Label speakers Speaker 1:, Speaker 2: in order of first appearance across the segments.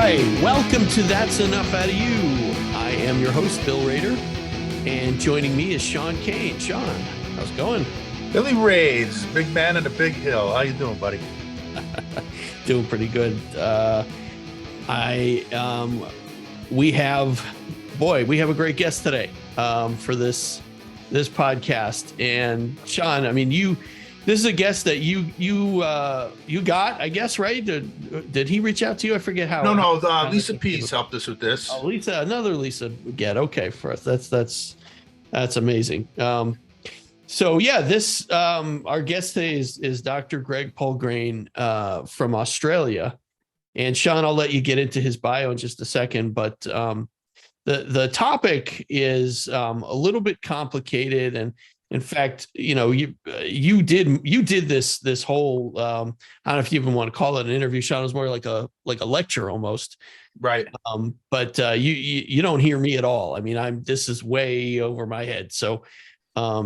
Speaker 1: right, welcome to That's Enough Out of You. I am your host, Bill Rader, and joining me is Sean Kane. Sean, how's it going?
Speaker 2: Billy Raids, big man in a big hill. How you doing, buddy?
Speaker 1: Doing pretty good. We have a great guest today for this podcast. And Sean, I mean, this is a guest that you got, I guess, right? Did he reach out to you? I forget how.
Speaker 2: No. Lisa Pease helped us with this.
Speaker 1: Oh, another Lisa get. Okay, for us. That's amazing. So yeah, this our guest today is Dr. Greg Poulgrain from Australia. And Sean, I'll let you get into his bio in just a second, but the topic is a little bit complicated, and in fact, you did this whole I don't know if you even want to call it an interview, Sean. It was more like a lecture almost,
Speaker 2: right?
Speaker 1: But you don't hear me at all. I mean, this is way over my head. So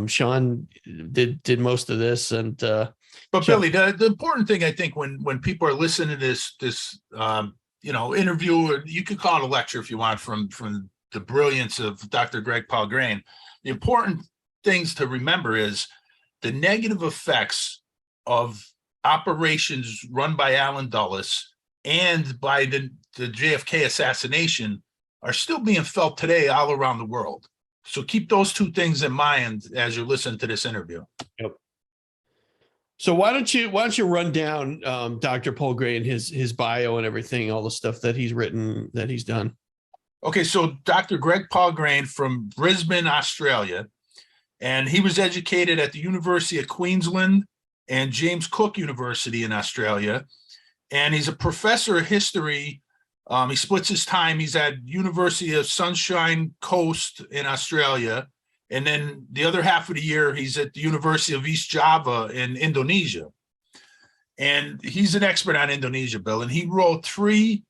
Speaker 1: Sean did most of this, and
Speaker 2: but Sean, Billy, the important thing, I think, when people are listening to this interview, or you could call it a lecture if you want, from the brilliance of Dr. Greg Poulgrain, the important things to remember is the negative effects of operations run by Allen Dulles and by the JFK assassination are still being felt today all around the world. So keep those two things in mind as you're listening to this interview.
Speaker 1: Yep. So why don't you run down Dr. Poulgrain, his bio and everything, all the stuff that he's written, that he's done.
Speaker 2: Okay, so Dr. Greg Poulgrain from Brisbane, Australia, and he was educated at the University of Queensland and James Cook University in Australia, and he's a professor of history. He splits his time. He's at University of Sunshine Coast in Australia, and then the other half of the year he's at the University of East Java in Indonesia. And he's an expert on Indonesia, Bill, and he wrote 3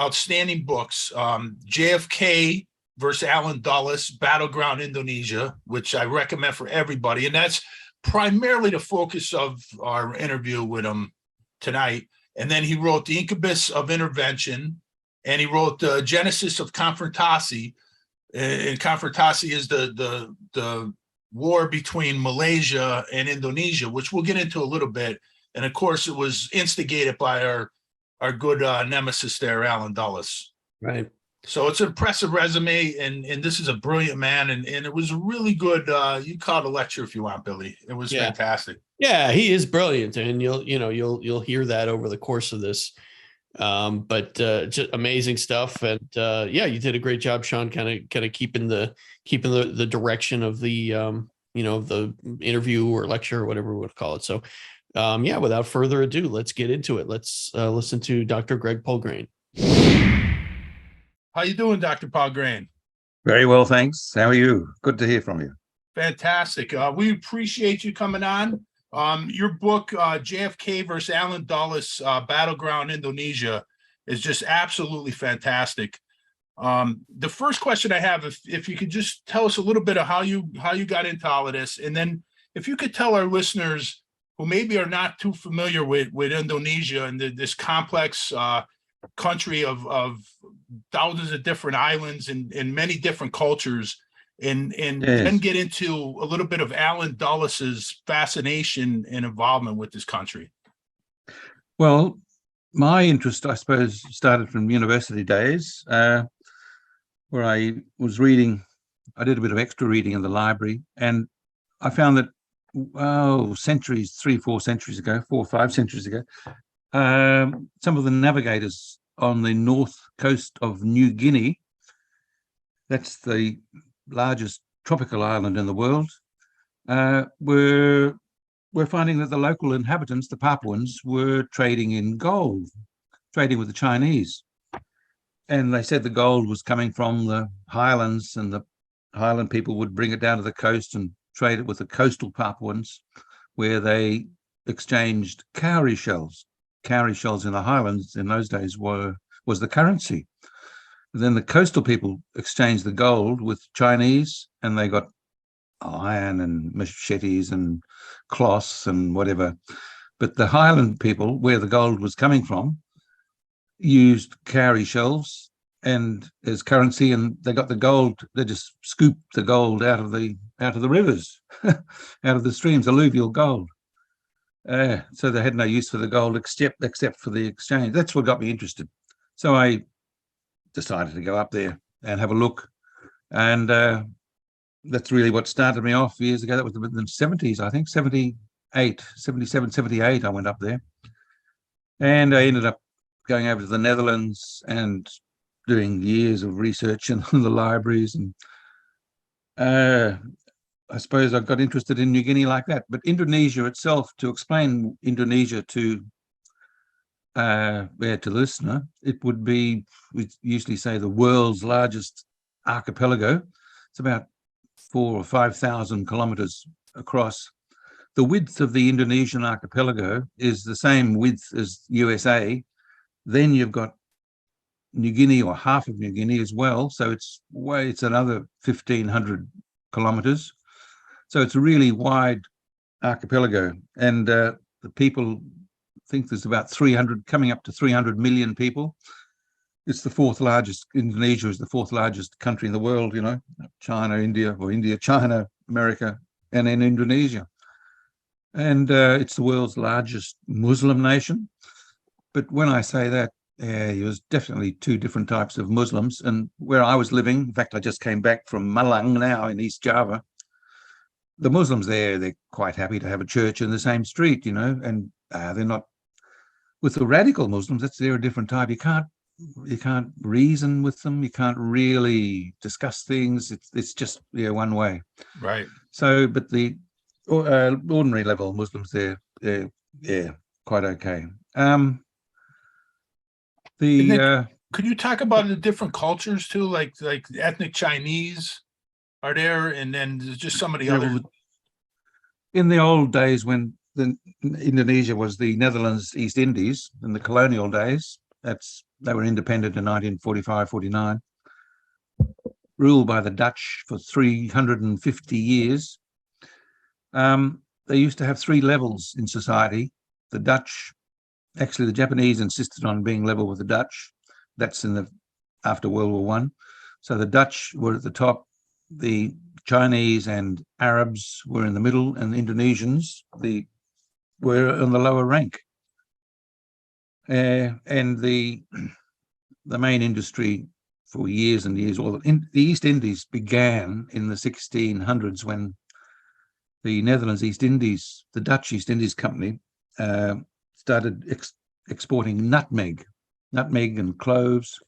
Speaker 2: outstanding books: JFK versus Allen Dulles, Battleground Indonesia, which I recommend for everybody, and that's primarily the focus of our interview with him tonight. And then he wrote the Incubus of Intervention, and he wrote the Genesis of Konfrontasi. And Konfrontasi is the war between Malaysia and Indonesia, which we'll get into a little bit. And of course, it was instigated by our good nemesis there, Allen Dulles.
Speaker 1: Right.
Speaker 2: So it's an impressive resume, and this is a brilliant man, and it was really good. You call it a lecture if you want, Billy. It was fantastic.
Speaker 1: Yeah, he is brilliant, and you'll hear that over the course of this. But just amazing stuff, and you did a great job, Sean, kind of keeping the direction of the the interview or lecture or whatever we would call it. So without further ado, let's get into it. Let's listen to Dr. Greg Poulgrain.
Speaker 2: How you doing, Dr. Poulgrain?
Speaker 3: Very well, thanks. How are you? Good to hear from you.
Speaker 2: Fantastic. We appreciate you coming on. Your book, JFK versus Allen Dulles, Battleground Indonesia, is just absolutely fantastic. The first question I have, if you could just tell us a little bit of how you got into all of this, and then if you could tell our listeners who maybe are not too familiar with Indonesia and this complex country of thousands of different islands and many different cultures, and then get into a little bit of Allen Dulles's fascination and involvement with this country.
Speaker 3: Well, my interest, I suppose, started from university days, where I was reading. I did a bit of extra reading in the library, and I found that 4 or 5 centuries ago, some of the navigators on the north coast of New Guinea, that's the largest tropical island in the world, were finding that the local inhabitants, the Papuans, were trading in gold, trading with the Chinese. And they said the gold was coming from the highlands, and the highland people would bring it down to the coast and trade it with the coastal Papuans, where they exchanged cowrie shells. Cowrie shells in the highlands in those days was the currency. Then the coastal people exchanged the gold with Chinese, and they got iron and machetes and cloths and whatever. But the highland people, where the gold was coming from, used cowrie shells and as currency, and they got the gold. They just scooped the gold out of the rivers, out of the streams, alluvial gold. So they had no use for the gold except for the exchange. That's what got me interested. So I decided to go up there and have a look, and that's really what started me off years ago. That was in the 70s, I think, 78, 77, 78. I went up there, and I ended up going over to the Netherlands and doing years of research in the libraries. And I suppose I got interested in New Guinea like that. But Indonesia itself, to explain Indonesia to the listener, it would be, we usually say, the world's largest archipelago. It's about 4,000 or 5,000 kilometers across. The width of the Indonesian archipelago is the same width as USA. Then you've got New Guinea, or half of New Guinea as well. So it's another 1,500 kilometers. So it's a really wide archipelago. And the people think there's about 300, coming up to 300 million people. It's the fourth largest. Indonesia is the fourth largest country in the world, China, India, China, America, and then Indonesia. And it's the world's largest Muslim nation. But when I say that, there's definitely two different types of Muslims. And where I was living, in fact, I just came back from Malang now in East Java. The Muslims there, they're quite happy to have a church in the same street, and they're not. With the radical Muslims, they're a different type. You can't reason with them. You can't really discuss things. It's just one way.
Speaker 2: Right.
Speaker 3: So, but the ordinary level Muslims, they're quite okay.
Speaker 2: Could you talk about the different cultures too, like ethnic Chinese are there, and then just some of the other?
Speaker 3: In the old days, when Indonesia was the Netherlands East Indies in the colonial days, they were independent in 1945, 49, ruled by the Dutch for 350 years. They used to have three levels in society. The Japanese insisted on being level with the Dutch. That's after World War One. So the Dutch were at the top, the Chinese and Arabs were in the middle, and the Indonesians were on the lower rank. And the main industry for years and years, the East Indies began in the 1600s when the Netherlands East Indies, the Dutch East Indies Company, started exporting nutmeg and cloves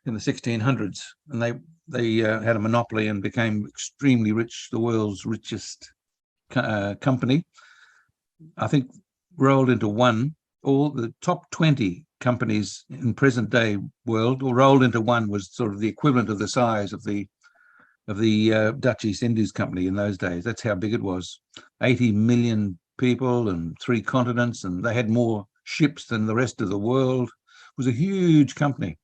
Speaker 3: in the 1600s, and they had a monopoly and became extremely rich, the world's richest company. I think rolled into one. All the top 20 companies in present day world, or rolled into one, was sort of the equivalent of the size of the Dutch East Indies Company in those days. That's how big it was. 80 million people and 3 continents, and they had more ships than the rest of the world. It was a huge company.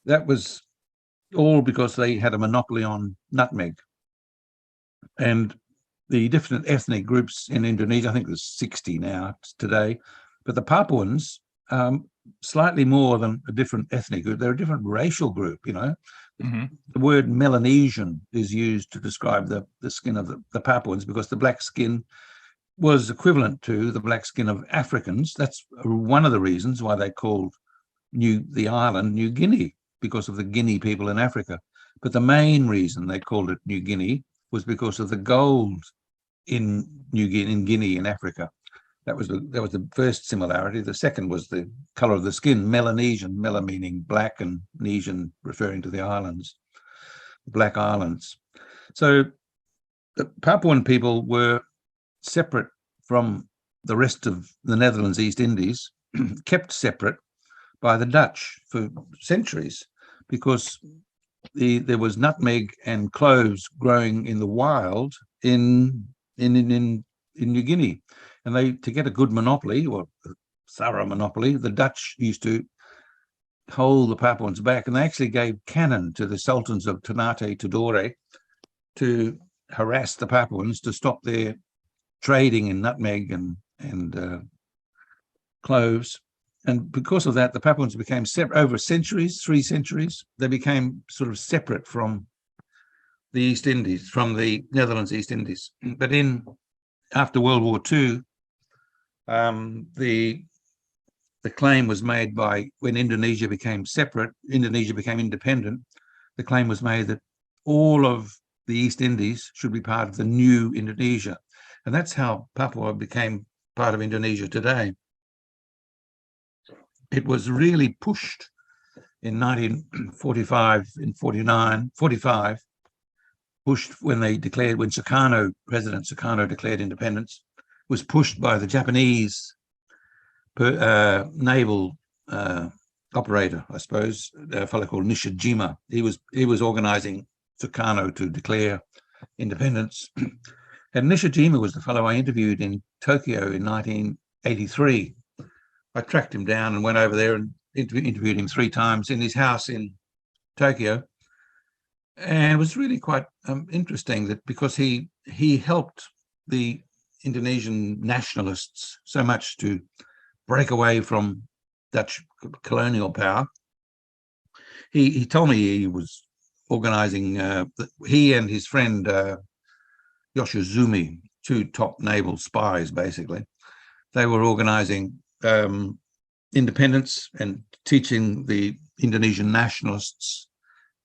Speaker 3: That was all because they had a monopoly on nutmeg. And the different ethnic groups in Indonesia, I think there's 60 now today, but the Papuans, slightly more than a different ethnic group. They're a different racial group,
Speaker 2: Mm-hmm.
Speaker 3: The word Melanesian is used to describe the skin of the Papuans, because the black skin was equivalent to the black skin of Africans. That's one of the reasons why they called the island New Guinea, because of the Guinea people in Africa. But the main reason they called it New Guinea was because of the gold in Guinea in Africa. That was the first similarity. The second was the color of the skin, Melanesian, mela meaning black, and Nesian referring to the islands, Black Islands. So the Papuan people were separate from the rest of the Netherlands East Indies, kept separate by the Dutch for centuries, because there was nutmeg and cloves growing in the wild in New Guinea. And to get a good monopoly, or a thorough monopoly, the Dutch used to hold the Papuans back, and they actually gave cannon to the sultans of Ternate Tidore to harass the Papuans to stop their trading in nutmeg and cloves. and because of that, the Papuans became separate over centuries, 3 centuries. They became sort of separate from the East Indies, from the Netherlands East Indies. But after World War II, the claim was made when Indonesia became separate, Indonesia became independent. The claim was made that all of the East Indies should be part of the new Indonesia, and that's how Papua became part of Indonesia today. It was really pushed in 1945, in 49, 45, pushed when President Sukarno declared independence, was pushed by the Japanese naval operator, I suppose, a fellow called Nishijima. He was organizing Sukarno to declare independence. And Nishijima was the fellow I interviewed in Tokyo in 1983. I tracked him down and went over there and interviewed him 3 times in his house in Tokyo. And it was really quite interesting that because he helped the Indonesian nationalists so much to break away from Dutch colonial power. He told me he was organizing, he and his friend Yoshizumi, 2 top naval spies, basically. They were organizing independence and teaching the Indonesian nationalists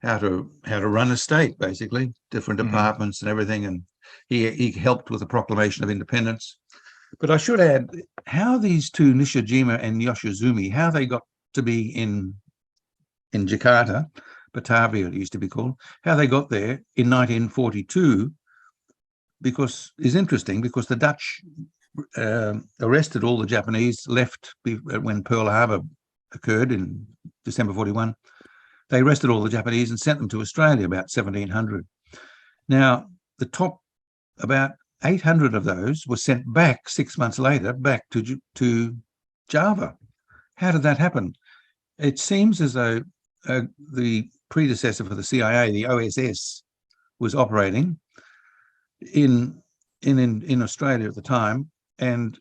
Speaker 3: how to run a state, basically, different departments and everything. And he helped with the proclamation of independence. But I should add how these 2, Nishijima and Yoshizumi, how they got to be in Jakarta, Batavia it used to be called, how they got there in 1942, is interesting because the Dutch arrested all the Japanese, left when Pearl Harbor occurred in December 41. They arrested all the Japanese and sent them to Australia, about 1,700. Now, the top, about 800 of those were sent back 6 months later, back to Java. How did that happen? It seems as though the predecessor for the CIA, the OSS, was operating in Australia at the time. And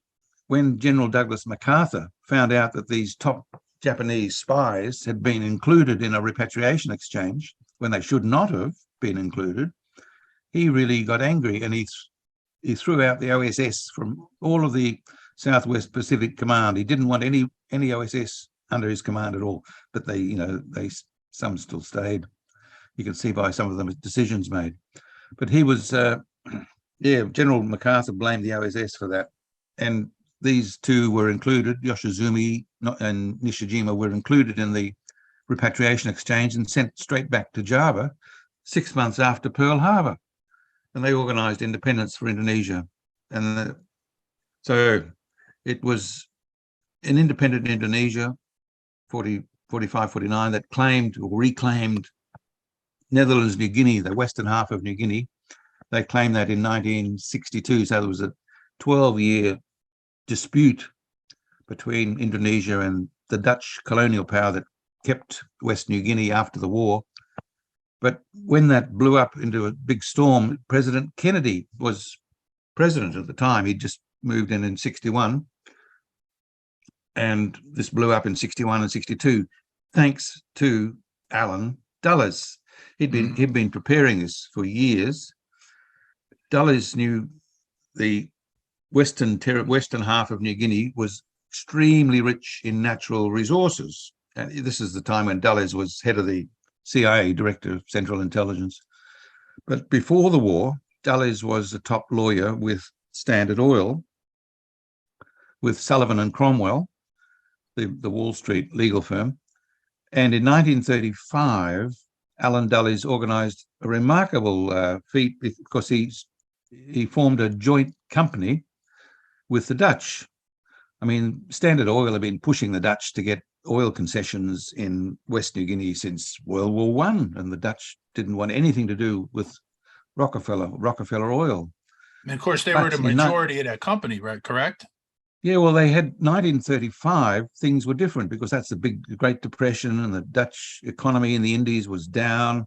Speaker 3: when General Douglas MacArthur found out that these top Japanese spies had been included in a repatriation exchange when they should not have been included, he really got angry and he threw out the OSS from all of the Southwest Pacific Command. He didn't want any OSS under his command at all, but some still stayed. You can see by some of the decisions made. But he was, General MacArthur blamed the OSS for that. And these 2 were included, Yoshizumi and Nishijima were included in the repatriation exchange and sent straight back to Java 6 months after Pearl Harbor. And they organized independence for Indonesia. And so it was an independent Indonesia, 45, 49, that claimed or reclaimed Netherlands, New Guinea, the western half of New Guinea. They claimed that in 1962. So there was a 12-year dispute between Indonesia and the Dutch colonial power that kept West New Guinea after the war. But when that blew up into a big storm, President Kennedy was president at the time. He'd just moved in 61. And this blew up in 61 and 62, thanks to Allen Dulles. He'd been preparing this for years. Dulles knew the western half of New Guinea was extremely rich in natural resources. And this is the time when Dulles was head of the CIA, Director of Central Intelligence. But before the war, Dulles was a top lawyer with Standard Oil, with Sullivan and Cromwell, the Wall Street legal firm. And in 1935, Allen Dulles organized a remarkable feat because he formed a joint company with the Dutch. I mean, Standard Oil had been pushing the Dutch to get oil concessions in West New Guinea since World War I, and the Dutch didn't want anything to do with Rockefeller Oil.
Speaker 2: And of course, they were the majority of that company, right? Correct?
Speaker 3: Yeah, well, they had 1935, things were different because that's the Great Depression and the Dutch economy in the Indies was down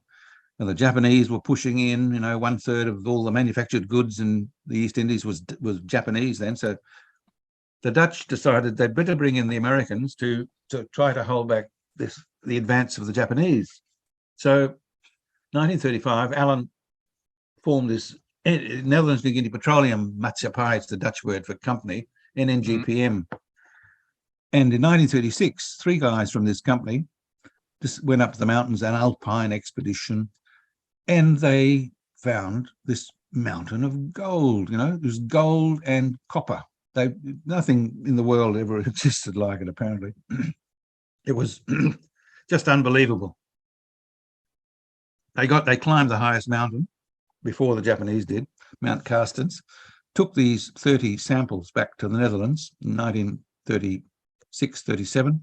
Speaker 3: and the Japanese were pushing in, 1/3 of all the manufactured goods in the East Indies was Japanese then. So the Dutch decided they'd better bring in the Americans to try to hold back the advance of the Japanese. So 1935, Allen formed this Netherlands New Guinea Petroleum Maatschappij, it's the Dutch word for company, NNGPM. And in 1936, 3 guys from this company just went up to the mountains, an alpine expedition, and they found this mountain of gold. There's gold and copper. Nothing in the world ever existed like it, apparently. It was just unbelievable. They climbed the highest mountain before the Japanese did, Mount Carstens, took these 30 samples back to the Netherlands in 1936, 37,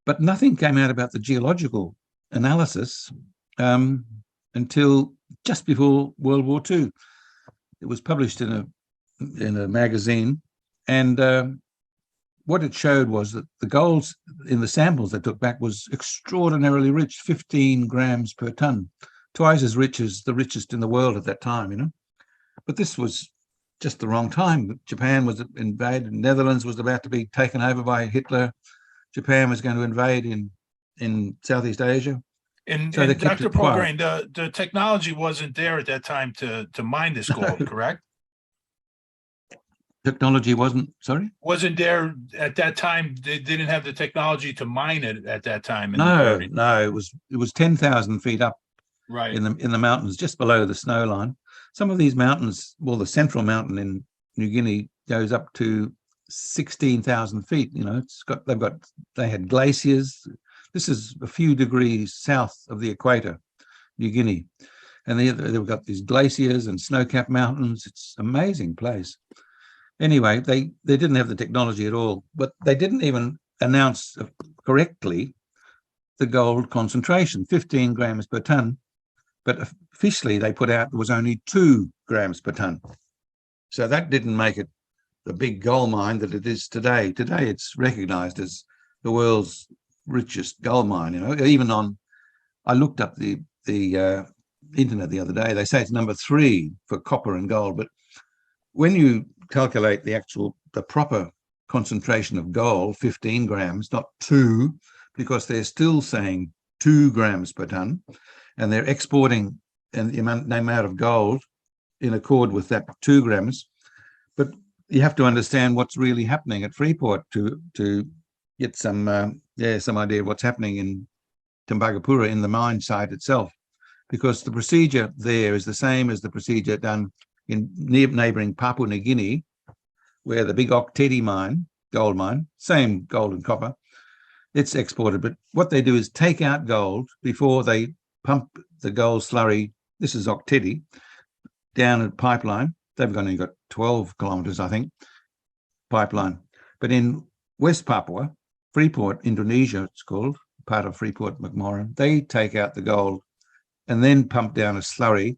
Speaker 3: but nothing came out about the geological analysis until just before World War II. It was published in a magazine, and what it showed was that the gold in the samples they took back was extraordinarily rich, 15 grams per ton, twice as rich as the richest in the world at that time, But this was just the wrong time. Japan was invaded, Netherlands was about to be taken over by Hitler. Japan was going to invade in Southeast Asia.
Speaker 2: And,
Speaker 3: so
Speaker 2: and Dr. Poulgrain, the technology wasn't there at that time to mine this gold, correct?
Speaker 3: Technology wasn't
Speaker 2: there at that time. They didn't have the technology to mine it at that time.
Speaker 3: No, it was 10,000 feet up,
Speaker 2: right,
Speaker 3: in the mountains just below the snow line. Some of these mountains, well, the central mountain in New Guinea goes up to 16,000 feet. They had glaciers. This is a few degrees south of the equator, New Guinea, and they've got these glaciers and snow-capped mountains. It's an amazing place. Anyway, they didn't have the technology at all, but they didn't even announce correctly the gold concentration, 15 grams per ton. But officially, they put out there was only 2 grams per ton. So that didn't make it the big gold mine that it is today. Today, it's recognized as the world's richest gold mine. I looked up the internet the other day. They say it's number 3 for copper and gold, but when you calculate the proper concentration of gold, 15 grams, not 2, because they're still saying 2 grams per ton, and they're exporting the amount of gold in accord with that 2 grams. But you have to understand what's really happening at Freeport to get some idea of what's happening in Tembagapura, in the mine site itself, because the procedure there is the same as the procedure done in neighboring Papua New Guinea, where the big Oktedi mine, gold mine, same gold and copper, it's exported. But what they do is take out gold before they pump the gold slurry. This is Oktedi, down a pipeline. They've only got 12 kilometers, I think, pipeline. But in West Papua, Freeport, Indonesia, it's called, part of Freeport McMoran, they take out the gold and then pump down a slurry.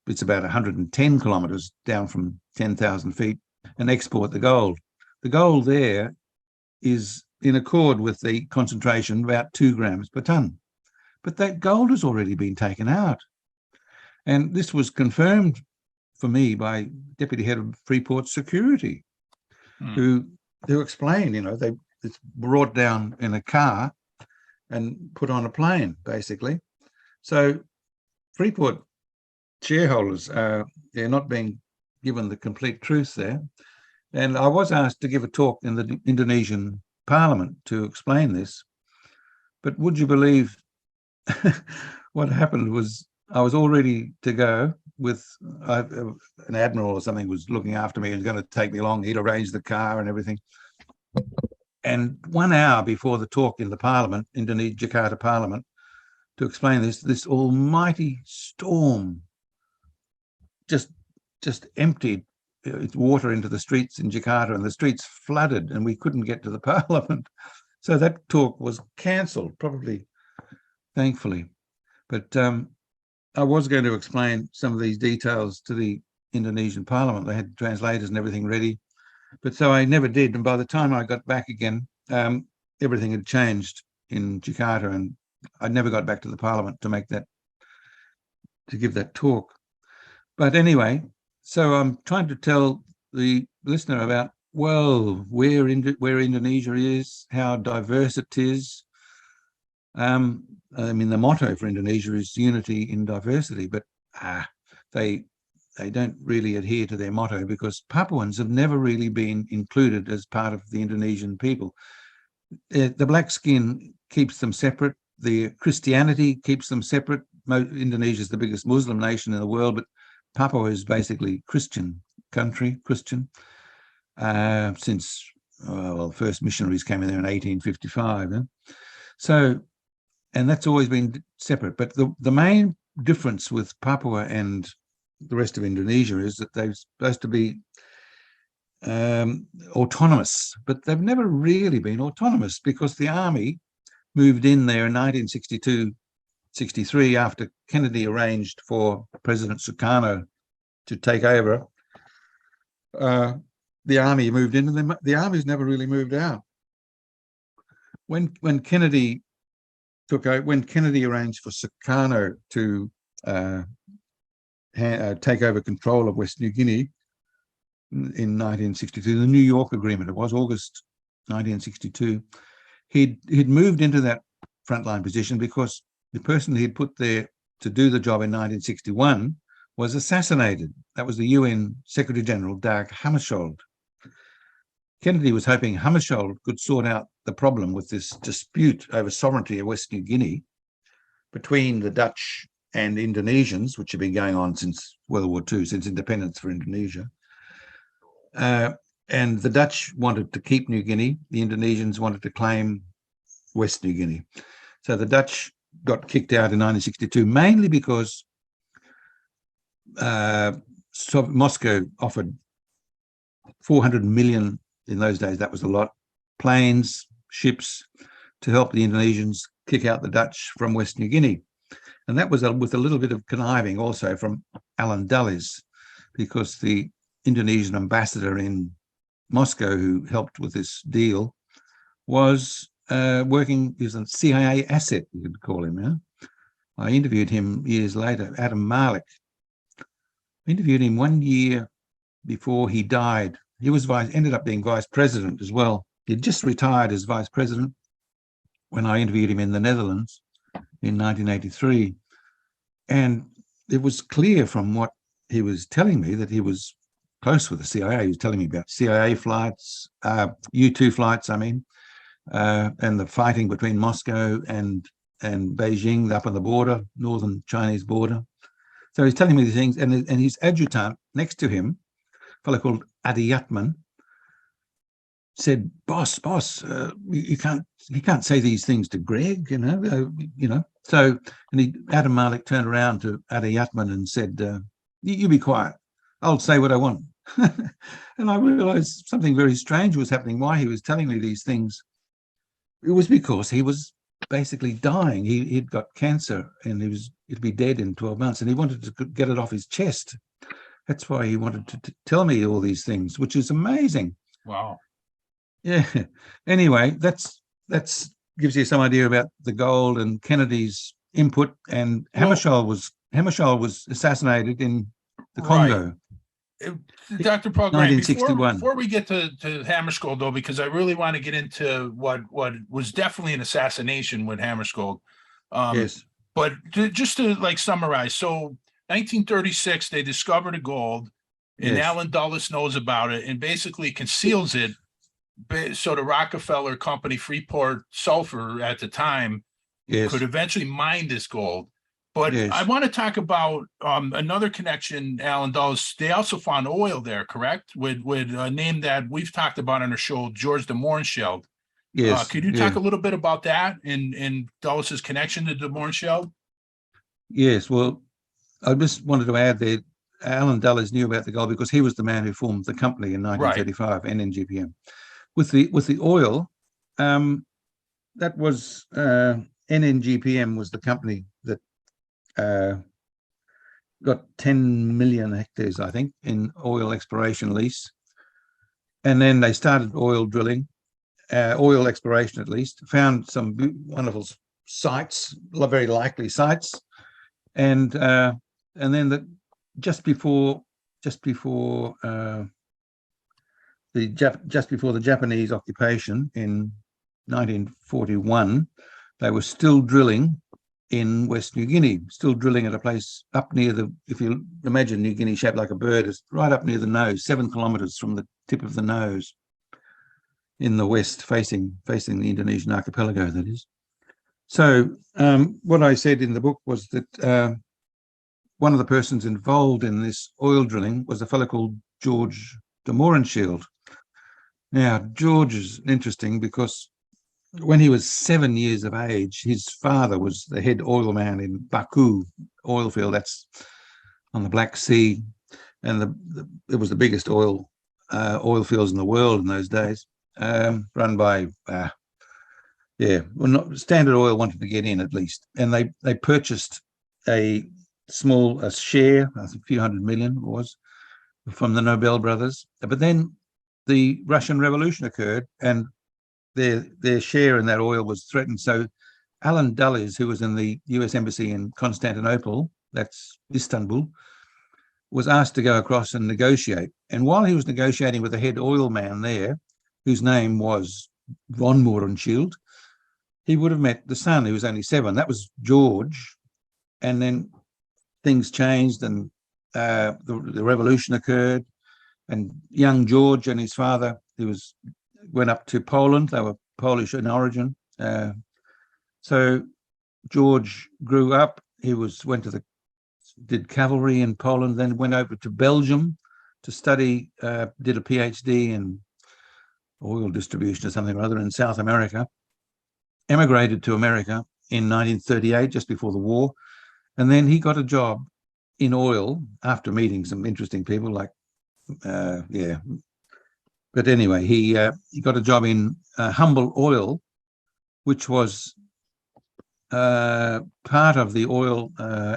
Speaker 3: It's about 110 kilometers down from 10,000 feet, and export the gold. The gold there is in accord with the concentration, about 2 grams per ton. But that gold has already been taken out. And this was confirmed for me by Deputy Head of Freeport Security, who explained, it's brought down in a car and put on a plane, basically. So Freeport shareholders they're not being given the complete truth there. And I was asked to give a talk in the Indonesian Parliament to explain this. But would you believe what happened was I was all ready to go with an admiral or something was looking after me and going to take me along. He'd arranged the car and everything. And 1 hour before the talk in the Parliament, Jakarta Parliament, to explain this almighty storm just emptied its water into the streets in Jakarta, and the streets flooded, and we couldn't get to the Parliament. So that talk was cancelled, probably, thankfully. But I was going to explain some of these details to the Indonesian Parliament. They had translators and everything ready, but so I never did. And by the time I got back again, everything had changed in Jakarta, and I never got back to the Parliament to give that talk. But anyway, so I'm trying to tell the listener about Well, where Indonesia is, how diverse it is. I mean, the motto for Indonesia is unity in diversity, but they don't really adhere to their motto, because Papuans have never really been included as part of the Indonesian people. The black skin keeps them separate. The Christianity keeps them separate. Indonesia is the biggest Muslim nation in the world, but Papua is basically Christian country, Christian, since the first missionaries came in there in 1855. So, and that's always been separate. But the main difference with Papua and the rest of Indonesia is that they're supposed to be autonomous, but they've never really been autonomous, because the army moved in there in 1962-63 after Kennedy arranged for President Sukarno to take over. The army moved in, and the army's never really moved out. When Kennedy took out, when Kennedy arranged for Sukarno to take over control of West New Guinea in 1962, the New York Agreement, it was August 1962, he'd moved into that frontline position because the person he'd put there to do the job in 1961 was assassinated. That was the UN Secretary General, Dag Hammarskjöld. Kennedy was hoping Hammarskjöld could sort out the problem with this dispute over sovereignty of West New Guinea between the Dutch and Indonesians, which had been going on since World War II, since independence for Indonesia. And the Dutch wanted to keep New Guinea. The Indonesians wanted to claim West New Guinea. So the Dutch got kicked out in 1962, mainly because Moscow offered 400 million in those days. That was a lot. Planes, ships, to help the Indonesians kick out the Dutch from West New Guinea. And that was with a little bit of conniving also from Allen Dulles, because the Indonesian ambassador in Moscow, who helped with this deal, was working, he was a CIA asset, you could call him. Yeah? I interviewed him years later, Adam Malik. I interviewed him 1 year before he died. He was ended up being vice president as well. He'd just retired as vice president when I interviewed him in the Netherlands in 1983. And it was clear from what he was telling me that he was close with the CIA. He was telling me about CIA flights, U-2 flights, I mean, and the fighting between Moscow and Beijing up on the border, northern Chinese border. So he's telling me these things, and his adjutant next to him, a fellow called Adiyatman, said, "Boss, you can't say these things to Greg, you know." So, and Adam Malik turned around to Adiyatman and said, "You be quiet. I'll say what I want." And I realized something very strange was happening. Why he was telling me these things? It was because he was basically dying. He'd got cancer, and he'd be dead in 12 months, and he wanted to get it off his chest. That's why he wanted to tell me all these things, which is amazing.
Speaker 2: Wow.
Speaker 3: Yeah. Anyway, that's gives you some idea about the gold and Kennedy's input. And Hammarskjöld was assassinated in the Congo.
Speaker 2: Dr. Poulgrain,
Speaker 3: 1961.
Speaker 2: Before we get to Hammarskjöld, though, because I really want to get into what was definitely an assassination with Hammarskjöld.
Speaker 3: Yes.
Speaker 2: But just to summarize, so 1936, they discover the gold, and
Speaker 3: Yes.
Speaker 2: Allen Dulles knows about it and basically conceals it. So the Rockefeller Company, Freeport Sulfur at the time,
Speaker 3: Yes.
Speaker 2: could eventually mine this gold. But
Speaker 3: Yes.
Speaker 2: I want to talk about another connection, Allen Dulles. They also found oil there, correct? With a name that we've talked about on our show, George de Mohrenschelde.
Speaker 3: Yes.
Speaker 2: Could you talk a little bit about that and Dulles' connection to de Mohrenschelde?
Speaker 3: Yes. Well, I just wanted to add that Allen Dulles knew about the gold because he was the man who formed the company in 1935, right. NNGPM. With the oil, that was NNGPM was the company that got 10 million hectares, I think, in oil exploration lease. And then they started oil drilling, oil exploration at least, found some wonderful sites, very likely sites. And then just before just before the Japanese occupation in 1941, they were still drilling in West New Guinea, still drilling at a place up near if you imagine New Guinea shaped like a bird, it's right up near the nose, 7 kilometers from the tip of the nose in the west, facing the Indonesian archipelago, that is. So what I said in the book was that one of the persons involved in this oil drilling was a fellow called George de Mohrenschildt. Now, George is interesting because when he was 7 years of age, his father was the head oil man in Baku oil field, that's on the Black Sea, and it was the biggest oil fields in the world in those days, run by Standard Oil wanted to get in at least, and they purchased a share, I think a few hundred million it was, from the Nobel brothers. But then the Russian Revolution occurred, and their share in that oil was threatened. So Allen Dulles, who was in the US Embassy in Constantinople, that's Istanbul, was asked to go across and negotiate. And while he was negotiating with the head oil man there, whose name was von Mohrenschildt, he would have met the son, who was only 7. That was George. And then things changed, and the revolution occurred. And young George and his father, went up to Poland. They were Polish in origin. So George grew up. He did cavalry in Poland, then went over to Belgium to study, did a PhD in oil distribution or something or other in South America, emigrated to America in 1938, just before the war. And then he got a job in oil after meeting some interesting people But anyway, he got a job in Humble Oil, which was part of the oil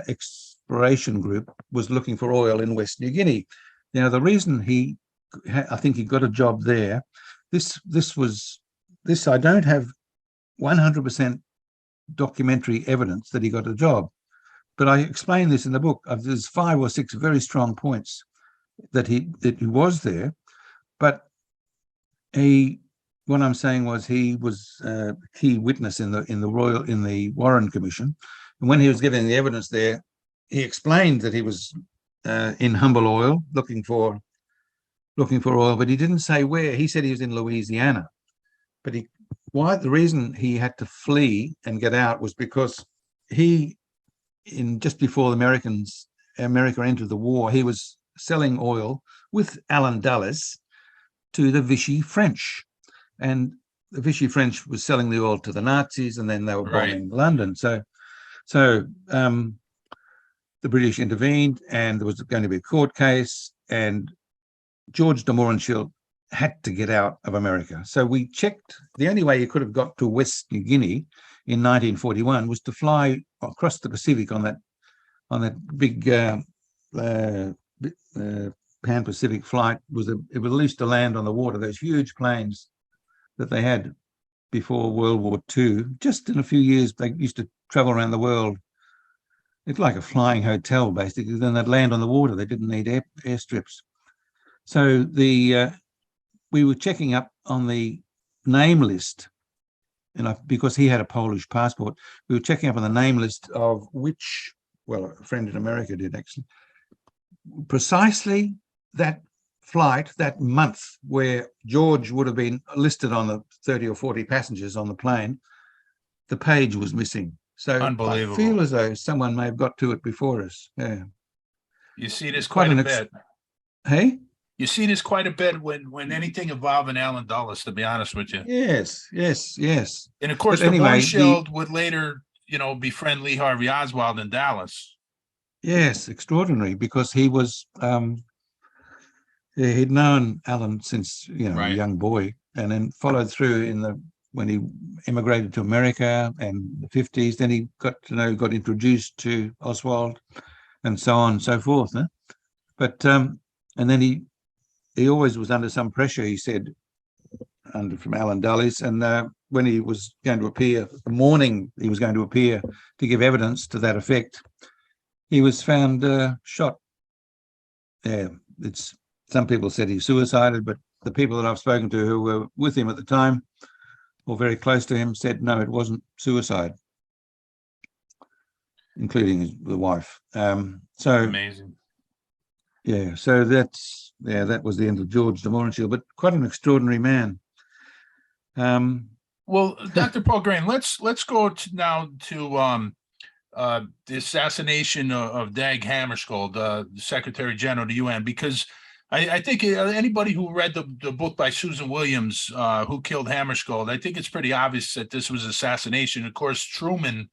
Speaker 3: exploration group, was looking for oil in West New Guinea. Now, the reason I think he got a job there, I don't have 100% documentary evidence that he got a job, but I explain this in the book. There's 5 or 6 very strong points that he was there, but what I'm saying was he was a key witness in the Warren Commission, and when he was giving the evidence there, he explained that he was in Humble Oil looking for oil, but he didn't say where. He said he was in Louisiana, but the reason he had to flee and get out was because just before America entered the war, he was selling oil with Allen Dulles to the Vichy French, and the Vichy French was selling the oil to the Nazis, and then they were bombing London. So the British intervened, and there was going to be a court case, and George de Mohrenschildt had to get out of America. So we checked. The only way he could have got to West New Guinea in 1941 was to fly across the Pacific on that big Pan-Pacific flight. It was at least to land on the water, those huge planes that they had before World War II. Just in a few years, they used to travel around the world. It's like a flying hotel, basically. Then they'd land on the water. They didn't need airstrips. So we were checking up on the name list, and because he had a Polish passport, we were checking up on the name list of a friend in America did actually, precisely that flight, that month where George would have been listed on the 30 or 40 passengers on the plane, the page was missing. So
Speaker 2: unbelievable.
Speaker 3: I feel as though someone may have got to it before us. Yeah.
Speaker 2: You see this quite a bit.
Speaker 3: Hey?
Speaker 2: You see this quite a bit when anything involving Allen Dulles, to be honest with you.
Speaker 3: Yes.
Speaker 2: And of course, Mohrenschildt would later, befriend Lee Harvey Oswald in Dallas.
Speaker 3: Yes, extraordinary, because he was he'd known Allen since a young boy, and then followed through when he immigrated to America and the 50s. Then he got introduced to Oswald, and so on and so forth. Huh? But and then he always was under some pressure, he said, from Allen Dulles. And when he was going to appear, the morning he was going to appear to give evidence to that effect, he was found shot. Yeah, some people said he suicided, but the people that I've spoken to who were with him at the time or very close to him said, no, it wasn't suicide, including the wife. So
Speaker 2: Amazing.
Speaker 3: yeah, so that was the end of George de Montreal, but quite an extraordinary man.
Speaker 2: Well, Dr. Poulgrain, let's go now to the assassination of Dag Hammarskjöld, the Secretary General of the UN, because I think anybody who read the book by Susan Williams, Who Killed Hammarskjöld, I think it's pretty obvious that this was assassination. Of course, Truman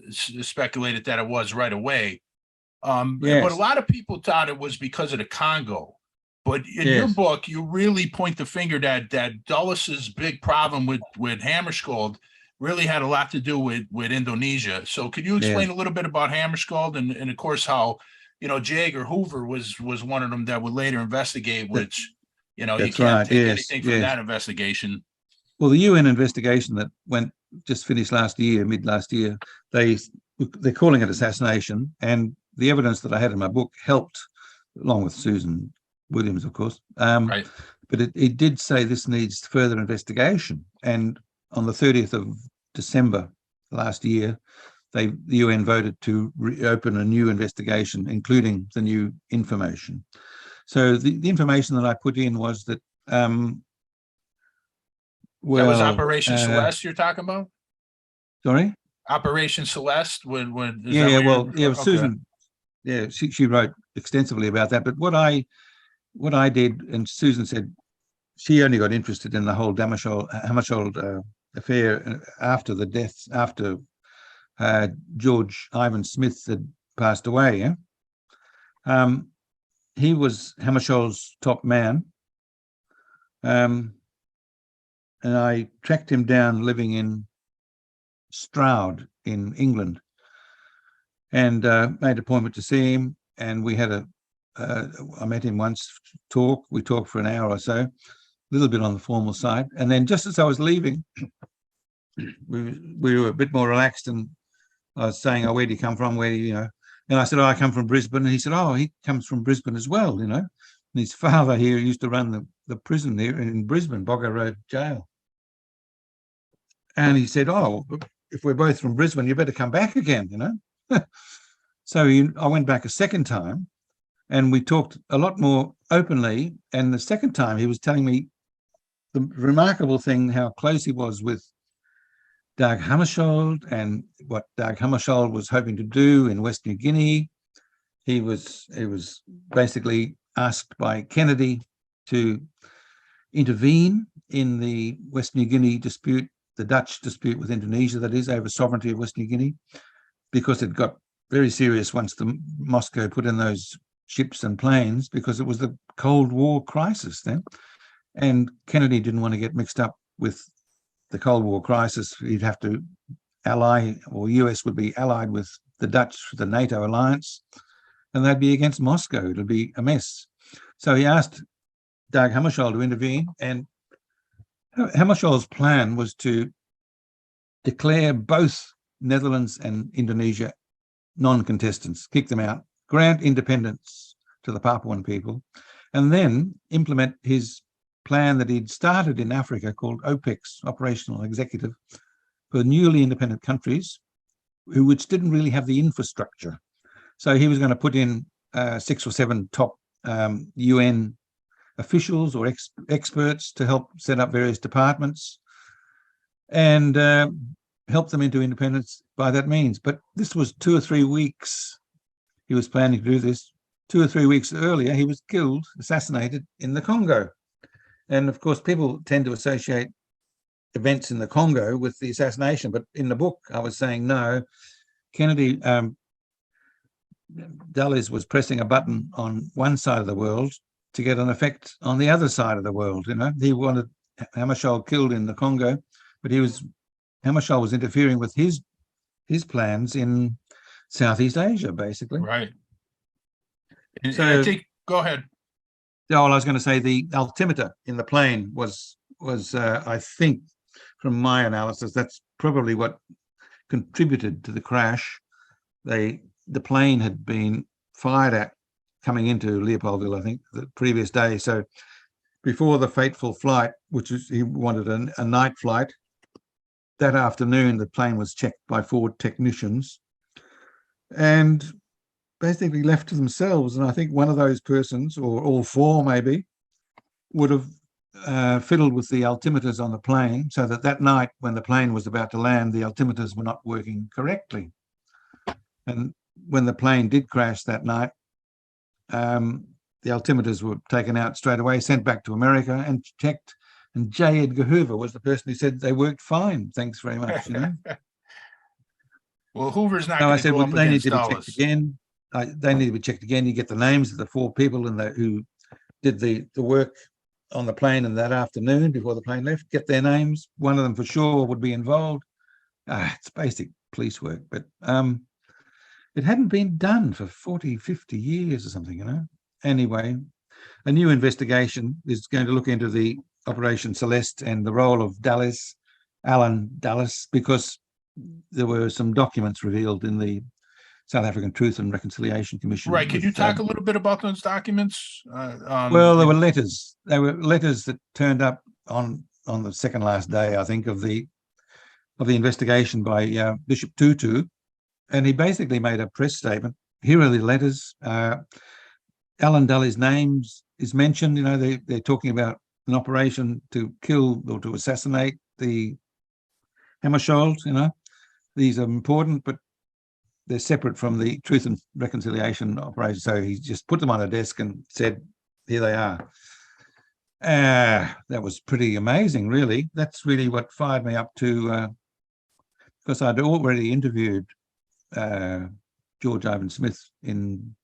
Speaker 2: speculated that it was right away.
Speaker 3: Yes.
Speaker 2: But a lot of people thought it was because of the Congo. But in
Speaker 3: Yes.
Speaker 2: your book, you really point the finger that Dulles's big problem with Hammarskjöld really had a lot to do with Indonesia. So could you explain a little bit about Hammarskjöld and of course how, J. Edgar Hoover was one of them that would later investigate, which, you can't take anything from that investigation.
Speaker 3: Well, the UN investigation that just finished mid last year, they're calling it assassination, and the evidence that I had in my book helped, along with Susan Williams, of course.
Speaker 2: Right.
Speaker 3: But it did say this needs further investigation. And on the 30th of December last year, the UN voted to reopen a new investigation, including the new information. So the information that I put in was that that
Speaker 2: was Operation Celeste you're talking about?
Speaker 3: Sorry?
Speaker 2: Operation Celeste?
Speaker 3: Susan. Yeah, she wrote extensively about that. But what I did, and Susan said she only got interested in the whole Hammarskjöld affair after the deaths, after George Ivan Smith had passed away. Yeah? He was Hammarskjöld's top man. And I tracked him down living in Stroud in England, and made an appointment to see him. And we had I met him once, we talked for an hour or so, a little bit on the formal side. And then just as I was leaving, we were a bit more relaxed, and I was saying, oh, where do you come from? Where do you, And I said, oh, I come from Brisbane. And he said, oh, he comes from Brisbane as well, And his father here used to run the prison here in Brisbane, Bogger Road Jail. And he said, oh, if we're both from Brisbane, you better come back again, So I went back a second time, and we talked a lot more openly. And the second time he was telling me the remarkable thing, how close he was with Dag Hammarskjöld and what Dag Hammarskjöld was hoping to do in West New Guinea. He was basically asked by Kennedy to intervene in the West New Guinea dispute, the Dutch dispute with Indonesia, that is, over sovereignty of West New Guinea, because it got very serious once Moscow put in those ships and planes, because it was the Cold War crisis then. And Kennedy didn't want to get mixed up with the Cold War crisis. He'd have to US would be allied with the Dutch, the NATO alliance, and they'd be against Moscow. It'd be a mess. So he asked Dag Hammarskjöld to intervene, and Hammarskjöld's plan was to declare both Netherlands and Indonesia non-contestants, kick them out, grant independence to the Papuan people, and then implement his plan that he'd started in Africa called OPEX, Operational Executive, for newly independent countries which didn't really have the infrastructure. So he was going to put in 6 or 7 top UN officials or experts to help set up various departments and help them into independence by that means. But this was 2 or 3 weeks. He was planning to do this. 2 or 3 weeks earlier, he was assassinated in the Congo. And of course, people tend to associate events in the Congo with the assassination. But in the book, I was saying, no, Kennedy, Dulles was pressing a button on one side of the world to get an effect on the other side of the world. He wanted Hammarskjöld killed in the Congo, but Hammarskjöld was interfering with his plans in Southeast Asia, basically.
Speaker 2: Right.
Speaker 3: So,
Speaker 2: I think, go ahead.
Speaker 3: I was going to say the altimeter in the plane was I think, from my analysis, that's probably what contributed to the crash. The plane had been fired at coming into Leopoldville, I think, the previous day. So before the fateful flight, which is he wanted a night flight. That afternoon, the plane was checked by 4 technicians and basically left to themselves. And I think one of those persons, or all 4 maybe, would have fiddled with the altimeters on the plane, so that night when the plane was about to land, the altimeters were not working correctly. And when the plane did crash that night, the altimeters were taken out straight away, sent back to America and checked. And J. Edgar Hoover was the person who said they worked fine. Thanks very much.
Speaker 2: Well, Hoover's not
Speaker 3: So I
Speaker 2: going to
Speaker 3: said,
Speaker 2: go
Speaker 3: well,
Speaker 2: up
Speaker 3: they need
Speaker 2: against
Speaker 3: to be
Speaker 2: Dulles.
Speaker 3: checked again. They need to be checked again. You get the names of the 4 people who did the work on the plane in that afternoon before the plane left. Get their names. One of them for sure would be involved. It's basic police work, but it hadn't been done for 40, 50 years or something, Anyway, a new investigation is going to look into the Operation Celeste and the role of Allen Dulles, because there were some documents revealed in the South African Truth and Reconciliation Commission.
Speaker 2: Right. Could you talk a little bit about those documents?
Speaker 3: Well, there were letters. There were letters that turned up on the second last day, I think, of the investigation by Bishop Tutu, and he basically made a press statement. Here are the letters. Allen Dulles' names is mentioned. They're talking about an operation to kill or to assassinate the Hammarskjöld. These are important, but they're separate from the Truth and Reconciliation operation. So he just put them on a desk and said, here they are. That was pretty amazing, really. That's really what fired me up to, because I'd already interviewed George Ivan Smith in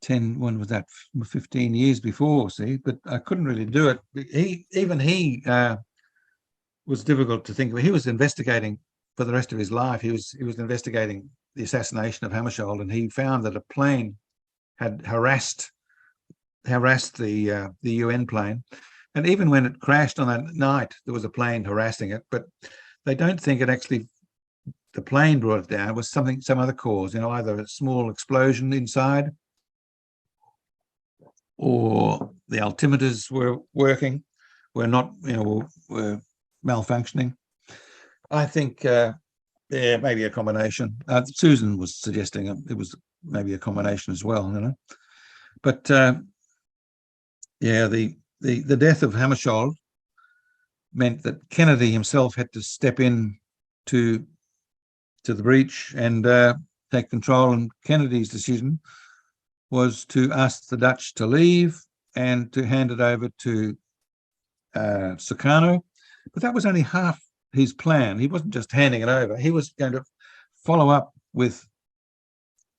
Speaker 3: 15 years before, but I couldn't really do it. He was difficult to think of. He was investigating for the rest of his life. He was investigating the assassination of Hammarskjöld, and he found that a plane had harassed the UN plane. And even when it crashed on that night, there was a plane harassing it, but they don't think the plane brought it down. It was some other cause, either a small explosion inside, or the altimeters were malfunctioning. I think maybe a combination. Susan was suggesting it was maybe a combination as well, But the death of Hammarskjöld meant that Kennedy himself had to step in to the breach and take control. And Kennedy's decision was to ask the Dutch to leave and to hand it over to Sukarno. But that was only half his plan. He wasn't just handing it over. He was going to follow up with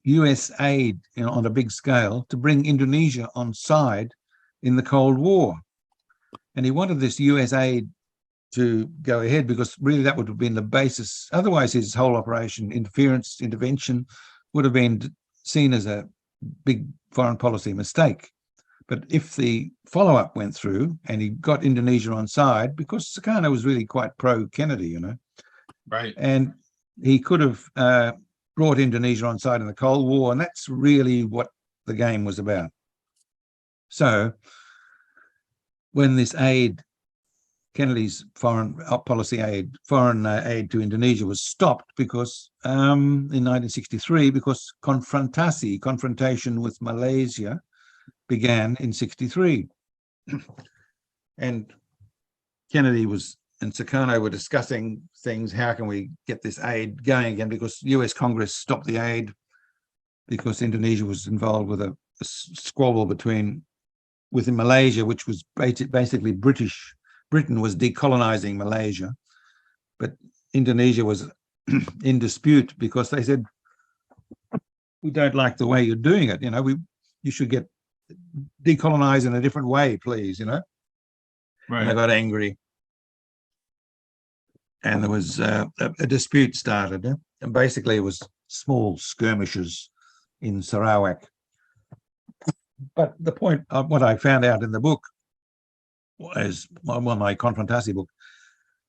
Speaker 3: US aid on a big scale to bring Indonesia on side in the Cold War. And he wanted this US aid to go ahead because really that would have been the basis. Otherwise, his whole operation, intervention, would have been seen as a big foreign policy mistake. But if the follow-up went through and he got Indonesia on side, because Sukarno was really quite pro-Kennedy,
Speaker 2: Right.
Speaker 3: And he could have brought Indonesia on side in the Cold War, and that's really what the game was about. So when this aid, Kennedy's foreign policy aid, aid to Indonesia was stopped because in 1963, because confrontation with Malaysia began in 63. And Kennedy and Sukarno were discussing things. How can we get this aid going again? Because US Congress stopped the aid because Indonesia was involved with a squabble within Malaysia, which was basically British. Britain was decolonizing Malaysia, but Indonesia was in dispute because they said, we don't like the way you're doing it. You should get decolonized in a different way, please, Right. And they got angry. And there was a dispute started. And basically it was small skirmishes in Sarawak. But the point of what I found out in the book was, my Konfrontasi book,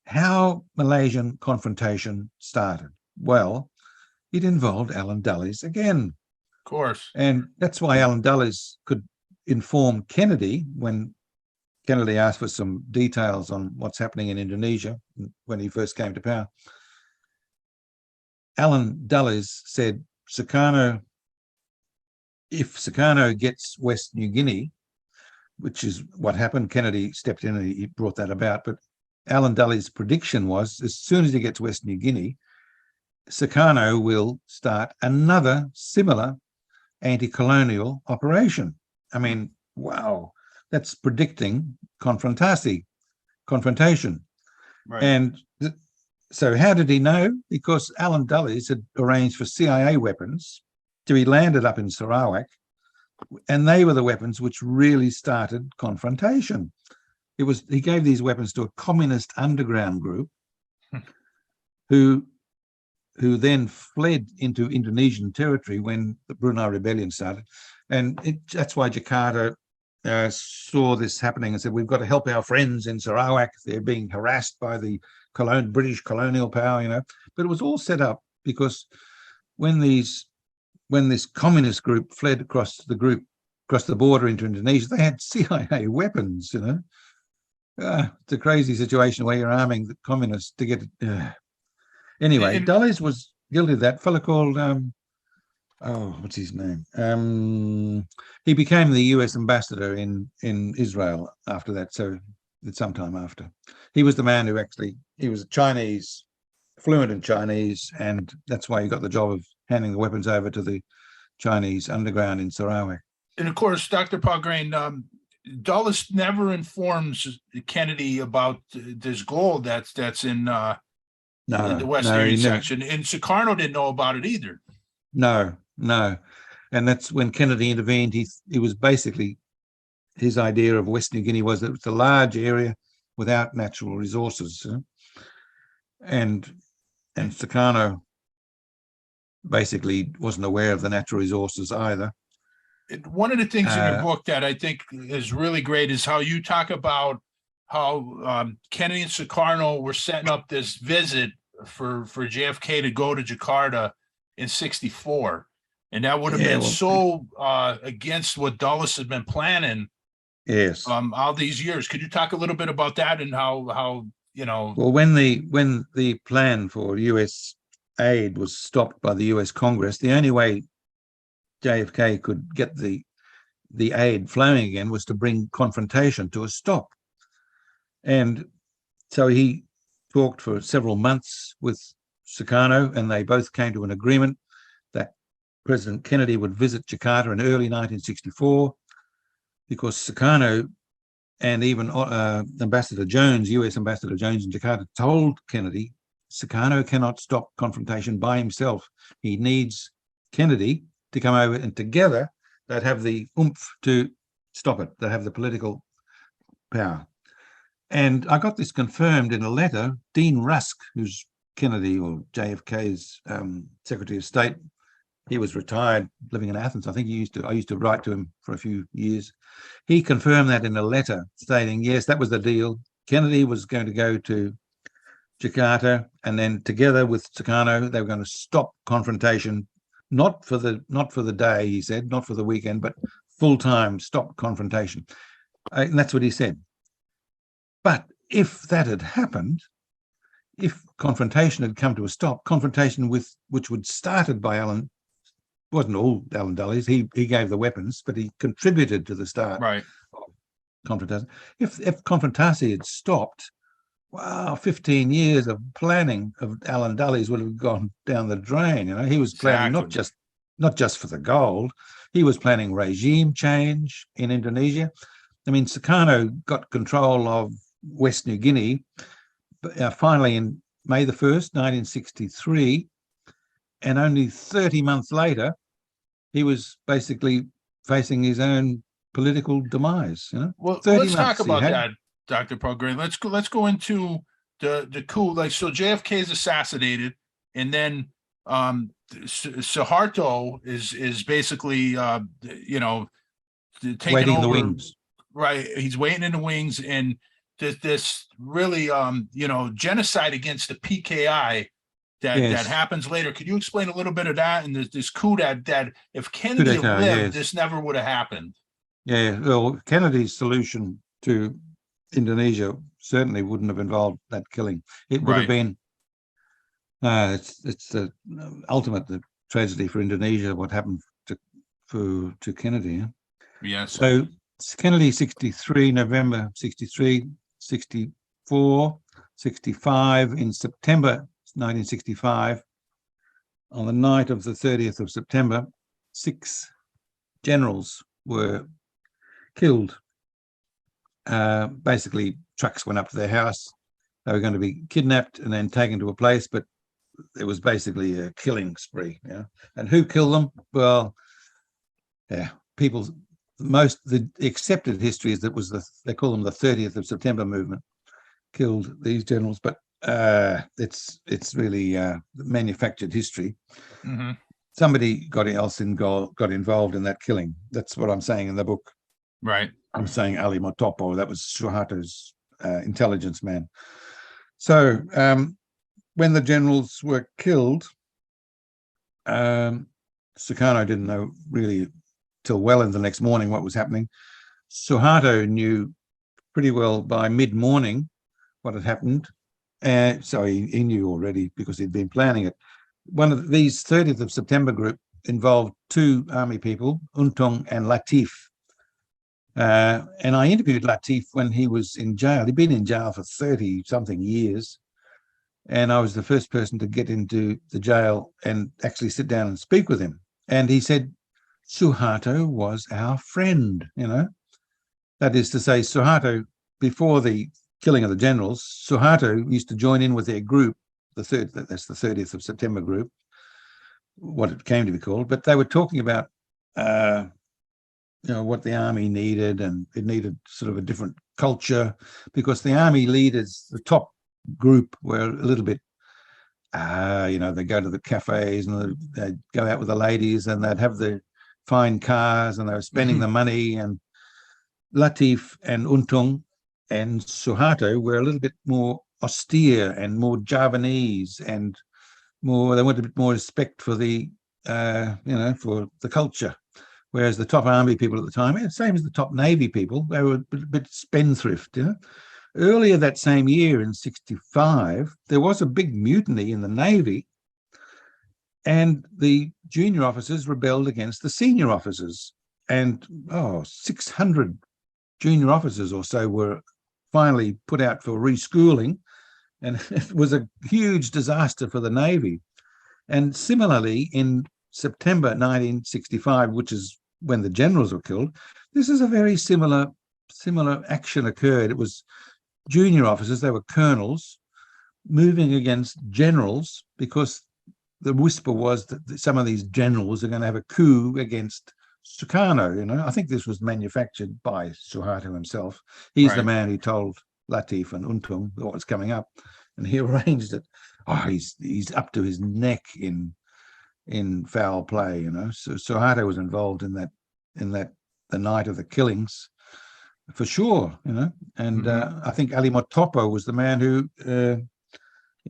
Speaker 3: how Malaysian confrontation started. Well, it involved Allen Dulles again.
Speaker 2: Of course.
Speaker 3: And that's why Allen Dulles could inform Kennedy when Kennedy asked for some details on what's happening in Indonesia when he first came to power. Allen Dulles said, if Sukarno gets West New Guinea, which is what happened, Kennedy stepped in and he brought that about. But Allen Dulles' prediction was, as soon as he gets West New Guinea, Sukarno will start another similar anti-colonial operation. I mean, wow, that's predicting confrontation.
Speaker 2: Right.
Speaker 3: And so how did he know? Because Allen Dulles had arranged for CIA weapons to be landed up in Sarawak, and they were the weapons which really started confrontation. He gave these weapons to a communist underground group who then fled into Indonesian territory when the Brunei Rebellion started. And that's why Jakarta saw this happening and said, we've got to help our friends in Sarawak. They're being harassed by the British colonial power, you know. But it was all set up because when this communist group fled across the border into Indonesia, they had CIA weapons, you know. It's a crazy situation where you're arming the communists to get it. Anyway, Dulles was guilty of that. A fellow called, what's his name? He became the US ambassador in Israel after that, so sometime after. He was the man who he was Chinese, fluent in Chinese, and that's why he got the job of handing the weapons over to the Chinese underground in Sarawak.
Speaker 2: And of course, Dr. Poulgrain, Dulles never informs Kennedy about this gold that's in the Western section, and Sukarno didn't know about it either.
Speaker 3: No, and that's when Kennedy intervened. He was basically, his idea of West New Guinea was that it's a large area without natural resources, you know? and Sukarno basically wasn't aware of the natural resources either.
Speaker 2: One of the things in your book that I think is really great is how you talk about how Kennedy and Sukarno were setting up this visit for JFK to go to Jakarta in '64, and that would have been against what Dulles had been planning.
Speaker 3: Yes.
Speaker 2: All these years. Could you talk a little bit about that and how you know?
Speaker 3: Well, when the plan for US aid was stopped by the US Congress, the only way JFK could get the aid flowing again was to bring confrontation to a stop. And so he talked for several months with Sukarno, and they both came to an agreement that President Kennedy would visit Jakarta in early 1964, because Sukarno and even Ambassador Jones, US Ambassador Jones in Jakarta, told Kennedy, Sukarno cannot stop confrontation by himself. He needs Kennedy to come over, and together they'd have the oomph to stop it. They have the political power. And I got this confirmed in a letter. Dean Rusk, who's Kennedy or JFK's Secretary of State, he was retired, living in Athens. I think I used to write to him for a few years. He confirmed that in a letter stating, yes, that was the deal. Kennedy was going to go to Jakarta, and then together with Sukarno, they were going to stop confrontation, not for the day, he said, not for the weekend, but full-time stop confrontation. And that's what he said. But if that had happened, if confrontation had come to a stop, confrontation which would started by Allen, wasn't all Allen Dulles, he gave the weapons, but he contributed to the start of confrontation. If Konfrontasi had stopped, wow, 15 years of planning of Allen Dulles would have gone down the drain. You know, he was planning not just for the gold, he was planning regime change in Indonesia. I mean, Sukarno got control of West New Guinea finally in May the 1st, 1963, and only 30 months later, he was basically facing his own political demise. You know,
Speaker 2: well, let's talk about that, Dr. Poulgrain. Let's go into the coup. Like, so JFK is assassinated, and then Suharto is basically taking
Speaker 3: waiting
Speaker 2: over.
Speaker 3: In the wings.
Speaker 2: Right, he's waiting in the wings, and this really genocide against the PKI that happens later. Could you explain a little bit of that and this coup that if Kennedy had lived, this never would have happened?
Speaker 3: Yeah, well, Kennedy's solution to Indonesia certainly wouldn't have involved that killing. It would have been, it's the ultimate tragedy for Indonesia, what happened to Kennedy.
Speaker 2: Yes.
Speaker 3: So Kennedy 63, November 63, 64, 65, in September 1965, on the night of the 30th of September, 6 generals were killed. Basically, trucks went up to their house. They were going to be kidnapped and then taken to a place, but it was basically a killing spree. Yeah. And who killed them? Well, yeah, people. The accepted history is that they call them the 30th of September movement killed these generals, but it's really manufactured history.
Speaker 2: Mm-hmm.
Speaker 3: Somebody got involved in that killing. That's what I'm saying in the book.
Speaker 2: Right.
Speaker 3: I'm saying Ali Motopo. That was Suharto's intelligence man. So when the generals were killed, Sukarno didn't know really till well in the next morning what was happening. Suharto knew pretty well by mid-morning what had happened. So he knew already because he'd been planning it. One of these 30th of September group involved 2 army people, Untung and Latif. And I interviewed Latif when he was in jail. He'd been in jail for 30-something years. And I was the first person to get into the jail and actually sit down and speak with him. And he said, Suharto was our friend, That is to say, Suharto, before the killing of the generals, Suharto used to join in with their group, that's the 30th of September group, what it came to be called. But they were talking about, what the army needed, and it needed sort of a different culture because the army leaders, the top group, were a little bit, they go to the cafes and they'd go out with the ladies and they'd have the fine cars and they were spending the money. And Latif and Untung and Suharto were a little bit more austere and more Javanese and they wanted a bit more respect for the, for the culture. Whereas the top army people at the time, same as the top navy people, they were a bit spendthrift. Earlier that same year in 65, there was a big mutiny in the Navy, and the junior officers rebelled against the senior officers. And 600 junior officers or so were finally put out for reschooling, and it was a huge disaster for the Navy. And similarly, in September 1965, which is when the generals were killed, this is a very similar action occurred. It was junior officers, they were colonels, moving against generals because the whisper was that some of these generals are going to have a coup against Sukarno. I think this was manufactured by Suharto himself. He's the man who told Latif and Untung what was coming up, and he arranged it. He's up to his neck in foul play. So Suharto was involved in that the night of the killings, for sure. And I think Ali Motopo was the man who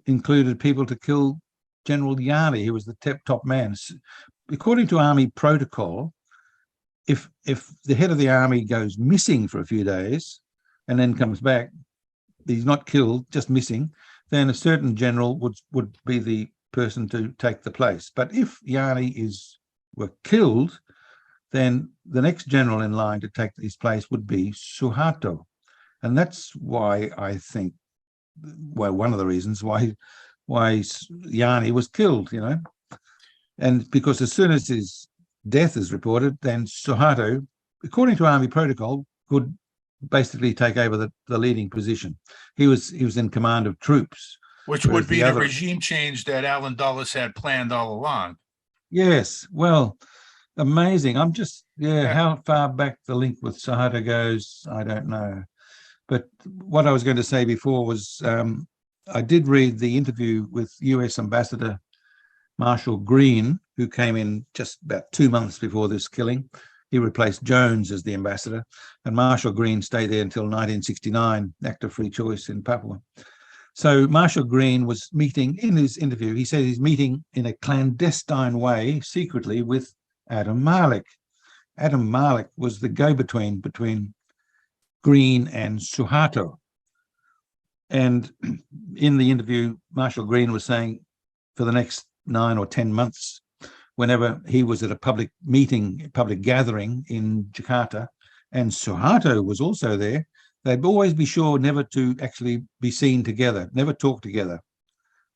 Speaker 3: included people to kill General Yani, who was the top man. According to army protocol, if the head of the army goes missing for a few days and then comes back, he's not killed, just missing, then a certain general would be the person to take the place. But if Yani were killed, then the next general in line to take his place would be Suharto. And that's why I think, one of the reasons why Yani was killed, And because as soon as his death is reported, then Suharto, according to army protocol, could basically take over the leading position. He was in command of troops.
Speaker 2: Which would be the regime change that Allen Dulles had planned all along.
Speaker 3: Yes, well, amazing. I'm just, how far back the link with Suharto goes, I don't know. But what I was going to say before was I did read the interview with US Ambassador Marshall Green, who came in just about 2 months before this killing. He replaced Jones as the ambassador, and Marshall Green stayed there until 1969, Act of Free Choice in Papua. So Marshall Green was meeting, in his interview, he said he's meeting in a clandestine way, secretly, with Adam Malik. Adam Malik was the go-between between Green and Suharto. And in the interview, Marshall Green was saying for the next 9 or 10 months, whenever he was at a public meeting, public gathering in Jakarta, and Suharto was also there, they'd always be sure never to actually be seen together, never talk together.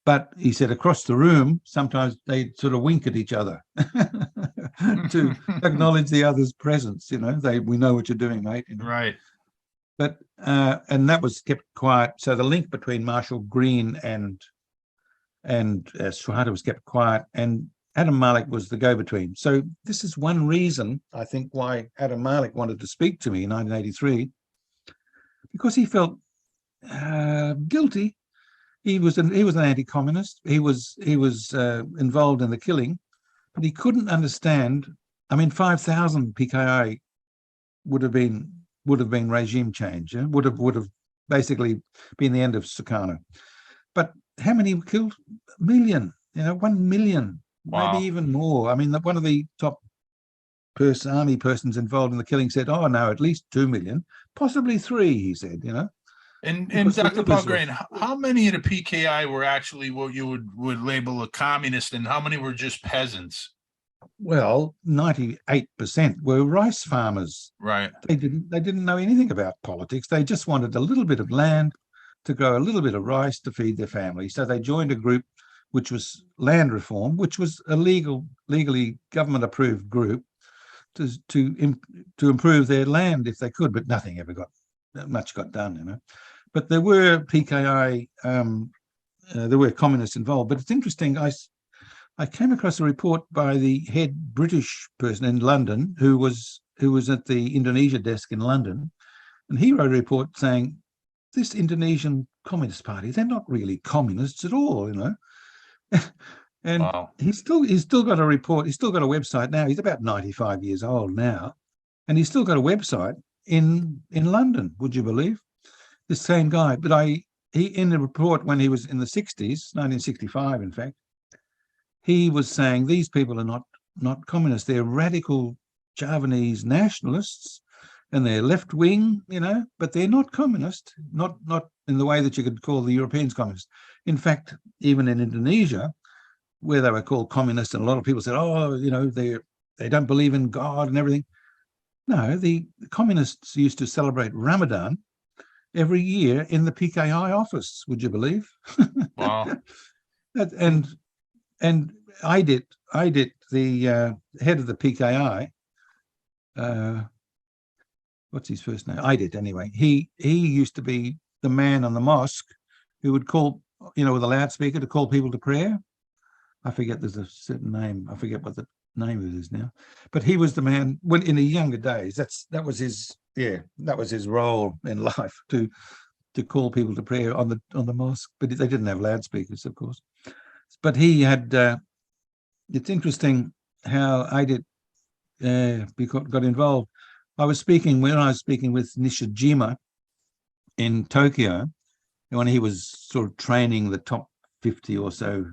Speaker 3: But he said across the room, sometimes they'd sort of wink at each other to acknowledge the other's presence. We know what you're doing, mate.
Speaker 2: Right.
Speaker 3: But and that was kept quiet. So the link between Marshall Green and Suharto was kept quiet, and Adam Malik was the go-between. So this is one reason, I think, why Adam Malik wanted to speak to me in 1983, because he felt guilty. He was an anti-communist. He was involved in the killing, but he couldn't understand. I mean, 5,000 PKI would have been regime change. Would have basically been the end of Sukarno. But how many were killed? A million. 1 million,
Speaker 2: wow.
Speaker 3: Maybe even more. I mean, one of the top army persons involved in the killing said, "Oh no, at least 2 million, possibly 3." He said,
Speaker 2: And Dr. Poulgrain, how many of the PKI were actually what you would label a communist, and how many were just peasants?
Speaker 3: Well, 98% were rice farmers.
Speaker 2: Right.
Speaker 3: They didn't know anything about politics. They just wanted a little bit of land to grow a little bit of rice to feed their family. So they joined a group which was land reform, which was a legally government-approved group to improve their land if they could, but nothing ever got done. But there were PKI, there were communists involved. But it's interesting. I came across a report by the head British person in London who was at the Indonesia desk in London, and he wrote a report saying this Indonesian Communist Party, they're not really communists at all, And wow. he's still got a report. He's still got a website now. He's about 95 years old now, and he's still got a website in London. Would you believe? The same guy. But he in the report when he was in the 60s, 1965, in fact, he was saying these people are not communists. They're radical Javanese nationalists, and they're left wing, but they're not communist. Not in the way that you could call the Europeans communist. In fact, even in Indonesia, where they were called communists, and a lot of people said, "Oh, they don't believe in God and everything." No, the communists used to celebrate Ramadan every year in the PKI office. Would you believe?
Speaker 2: Wow.
Speaker 3: And I did the head of the PKI. What's his first name? I did anyway. He used to be the man on the mosque who would call, with a loudspeaker to call people to prayer. I forget, there's a certain name. I forget what the name of it is now. But he was the man when in the younger days. That was his role in life to call people to prayer on the mosque. But they didn't have loudspeakers, of course. But he had. It's interesting how I did got involved. I was speaking with Nishijima in Tokyo, when he was sort of training the top 50 or so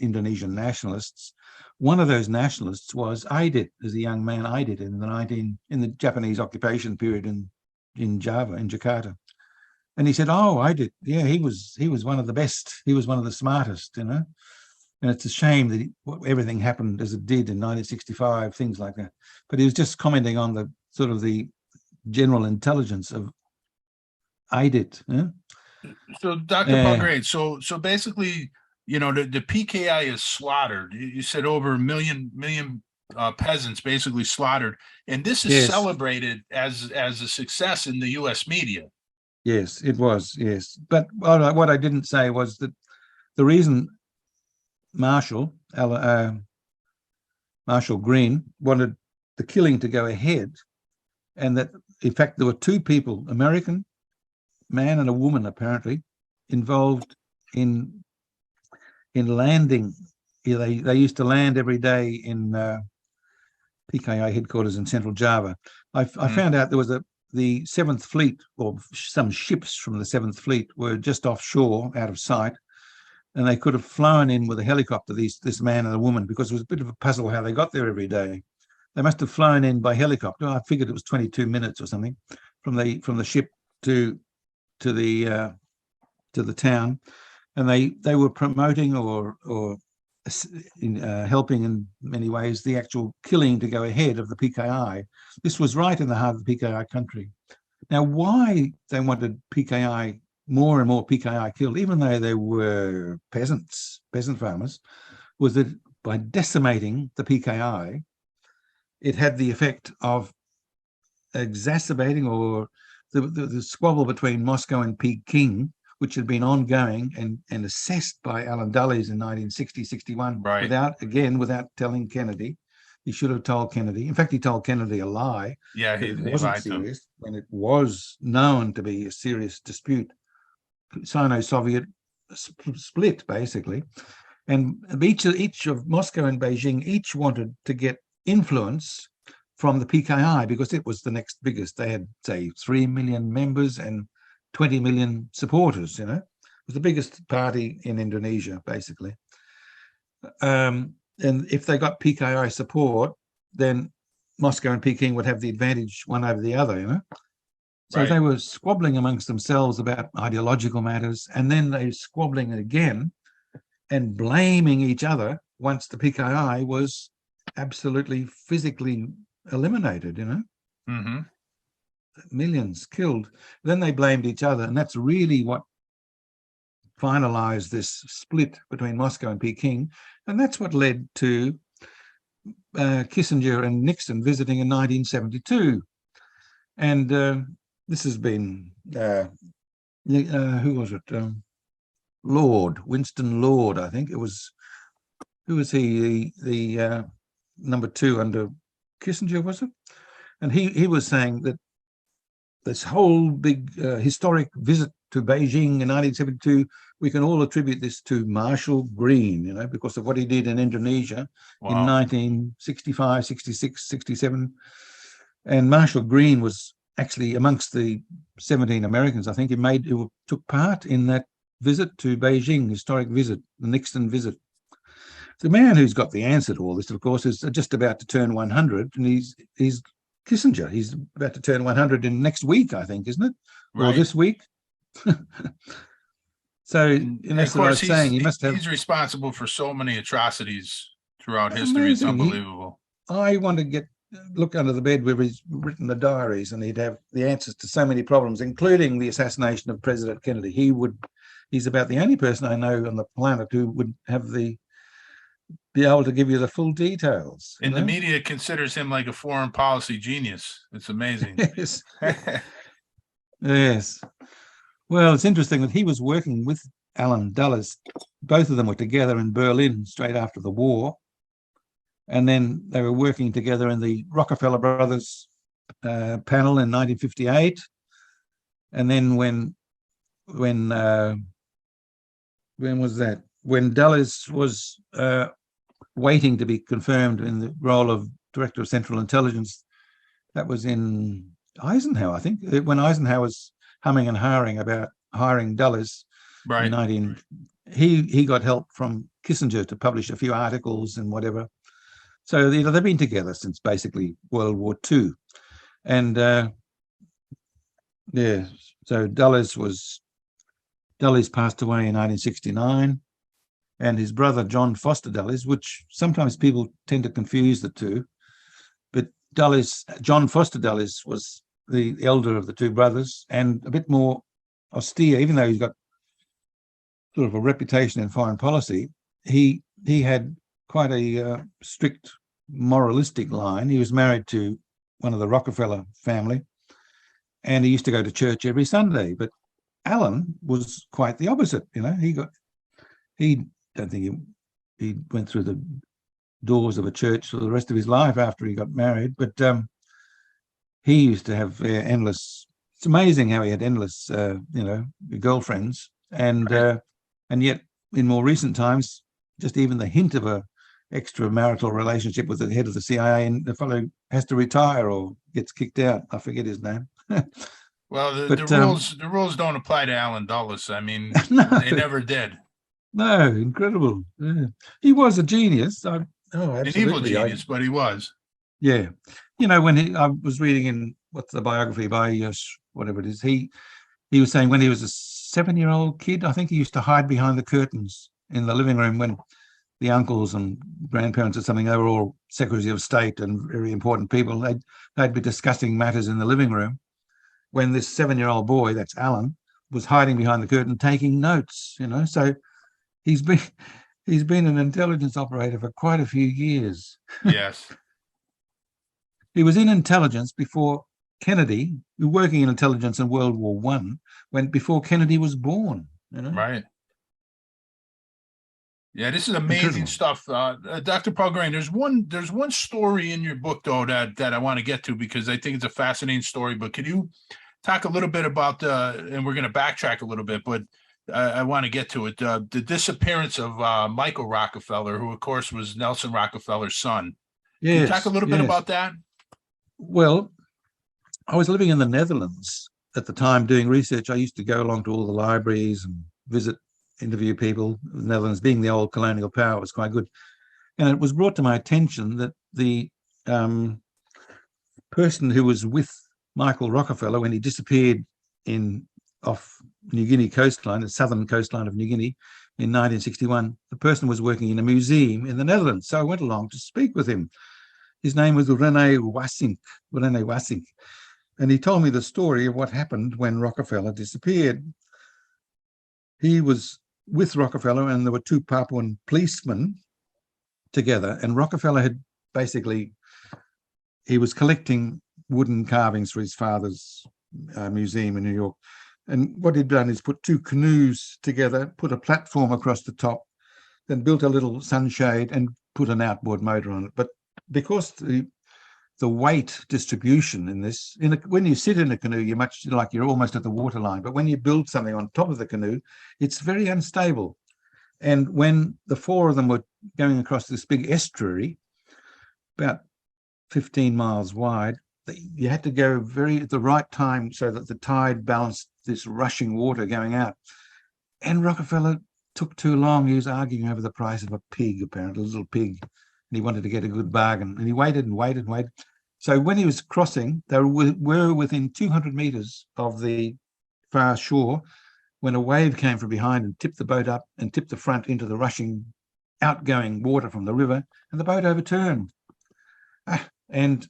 Speaker 3: Indonesian nationalists. One of those nationalists was Aidit, as a young man, Aidit in the Japanese occupation period in Java, in Jakarta. And he said, "Oh, Aidit, yeah, he was one of the best. He was one of the smartest, And it's a shame that everything happened as it did in 1965, things like that." But he was just commenting on the sort of the general intelligence of Aidit.
Speaker 2: So, Dr. Poulgrain, so basically, the PKI is slaughtered. You said over a million peasants basically slaughtered, and this is celebrated as a success in the U.S. media.
Speaker 3: Yes, it was. Yes, but what I didn't say was that the reason Marshall Green wanted the killing to go ahead, and that in fact there were two people, American man and a woman apparently, involved in landing. They used to land every day in PKI headquarters in Central Java. I found out there was the 7th Fleet, or some ships from the 7th Fleet were just offshore, out of sight, and they could have flown in with a helicopter, this man and a woman, because it was a bit of a puzzle how they got there every day. They must have flown in by helicopter. I figured it was 22 minutes or something from the ship to the town, and they were promoting or helping in many ways the actual killing to go ahead of the PKI. This was right in the heart of the PKI country. Now, why they wanted PKI, more and more PKI killed, even though they were peasant farmers, was that by decimating the PKI, it had the effect of exacerbating or the squabble between Moscow and Peking, which had been ongoing and assessed by Allen Dulles in 1960-61,
Speaker 2: Right.
Speaker 3: without telling Kennedy. He should have told Kennedy. In fact, he told Kennedy a lie.
Speaker 2: Yeah,
Speaker 3: it wasn't serious when it was known to be a serious dispute. Sino-Soviet split, basically. And each of Moscow and Beijing each wanted to get influence from the PKI because it was the next biggest. They had, say, 3 million members and 20 million supporters, It was the biggest party in Indonesia, basically. And if they got PKI support, then Moscow and Peking would have the advantage one over the other, So
Speaker 2: Right.
Speaker 3: they were squabbling amongst themselves about ideological matters, and then they were squabbling again and blaming each other once the PKI was absolutely physically eliminated,
Speaker 2: Mm-hmm.
Speaker 3: Millions killed. Then they blamed each other, and that's really what finalized this split between Moscow and Peking, and that's what led to Kissinger and Nixon visiting in 1972. And this has been who was it? Winston Lord, I think it was. Who was he? The number 2 under Kissinger, was it? And he was saying that this whole big historic visit to Beijing in 1972, we can all attribute this to Marshall Green, because of what he did in Indonesia in 1965, 66, 67. And Marshall Green was actually amongst the 17 Americans, I think, who took part in that visit to Beijing, historic visit, the Nixon visit. The man who's got the answer to all this, of course, is just about to turn 100, and he's Kissinger. He's about to turn 100 in next week, I think, isn't it? Right. Or this week? So, and that's what I was saying.
Speaker 2: He's responsible for so many atrocities throughout history. It's unbelievable.
Speaker 3: I want to look under the bed where he's written the diaries, and he'd have the answers to so many problems, including the assassination of President Kennedy. He's about the only person I know on the planet who would be able to give you the full details.
Speaker 2: And the media considers him like a foreign policy genius. It's amazing.
Speaker 3: Yes. Yes. Well, it's interesting that he was working with Allen Dulles. Both of them were together in Berlin straight after the war. And then they were working together in the Rockefeller Brothers panel in 1958. And then when was that? When Dulles was waiting to be confirmed in the role of Director of Central Intelligence, that was in Eisenhower, I think, when Eisenhower was humming and hawing about hiring Dulles.
Speaker 2: Right.
Speaker 3: He got help from Kissinger to publish a few articles and whatever. So they've been together since basically World War II. And so Dulles passed away in 1969. And his brother, John Foster Dulles, which sometimes people tend to confuse the two. But John Foster Dulles was the elder of the two brothers and a bit more austere, even though he's got sort of a reputation in foreign policy. He had quite a strict moralistic line. He was married to one of the Rockefeller family, and he used to go to church every Sunday. But Allen was quite the opposite. He don't think he went through the doors of a church for the rest of his life after he got married, but he used to have endless. It's amazing how he had endless, girlfriends, and yet in more recent times, just even the hint of a extramarital relationship with the head of the CIA, and the fellow has to retire or gets kicked out. I forget his name.
Speaker 2: Well, the rules don't apply to Allen Dulles. I mean,
Speaker 3: no.
Speaker 2: They never did.
Speaker 3: No, incredible. Yeah. He was a genius. Absolutely.
Speaker 2: An evil genius, but he was.
Speaker 3: Yeah. When I was reading in what's the biography by whatever it is. He was saying when he was a 7-year-old kid, I think he used to hide behind the curtains in the living room when the uncles and grandparents or something, they were all Secretary of State and very important people. They'd be discussing matters in the living room when this 7-year-old boy, that's Alan, was hiding behind the curtain taking notes, So he's been an intelligence operator for quite a few years.
Speaker 2: Yes.
Speaker 3: He was in intelligence before Kennedy, working in intelligence in World War I, before Kennedy was born.
Speaker 2: Right. Yeah, this is amazing
Speaker 3: Incredible
Speaker 2: stuff. Dr. Poulgrain, there's one story in your book though that I want to get to because I think it's a fascinating story. But could you talk a little bit about and we're going to backtrack a little bit, but I want to get to it. The disappearance of Michael Rockefeller, who of course was Nelson Rockefeller's son.
Speaker 3: Yes,
Speaker 2: can you talk a little bit about that?
Speaker 3: Well, I was living in the Netherlands at the time doing research. I used to go along to all the libraries and visit, interview people. The Netherlands, being the old colonial power, was quite good. And it was brought to my attention that the person who was with Michael Rockefeller when he disappeared off New Guinea coastline, the southern coastline of New Guinea in 1961, the person was working in a museum in the Netherlands. So I went along to speak with him. His name was René Wassink. And he told me the story of what happened when Rockefeller disappeared. He was with Rockefeller and there were two Papuan policemen together, and Rockefeller had he was collecting wooden carvings for his father's museum in New York. And what he'd done is put two canoes together, put a platform across the top, then built a little sunshade and put an outboard motor on it. But because the weight distribution in this, when you sit in a canoe, you're much like you're almost at the waterline. But when you build something on top of the canoe, it's very unstable. And when the four of them were going across this big estuary, about 15 miles wide, you had to go at the right time so that the tide balanced this rushing water going out. And Rockefeller took too long. He was arguing over the price of a pig, apparently, a little pig. And he wanted to get a good bargain. And he waited and waited and waited. So when he was crossing, they were within 200 meters of the far shore when a wave came from behind and tipped the boat up and tipped the front into the rushing outgoing water from the river, and the boat overturned. And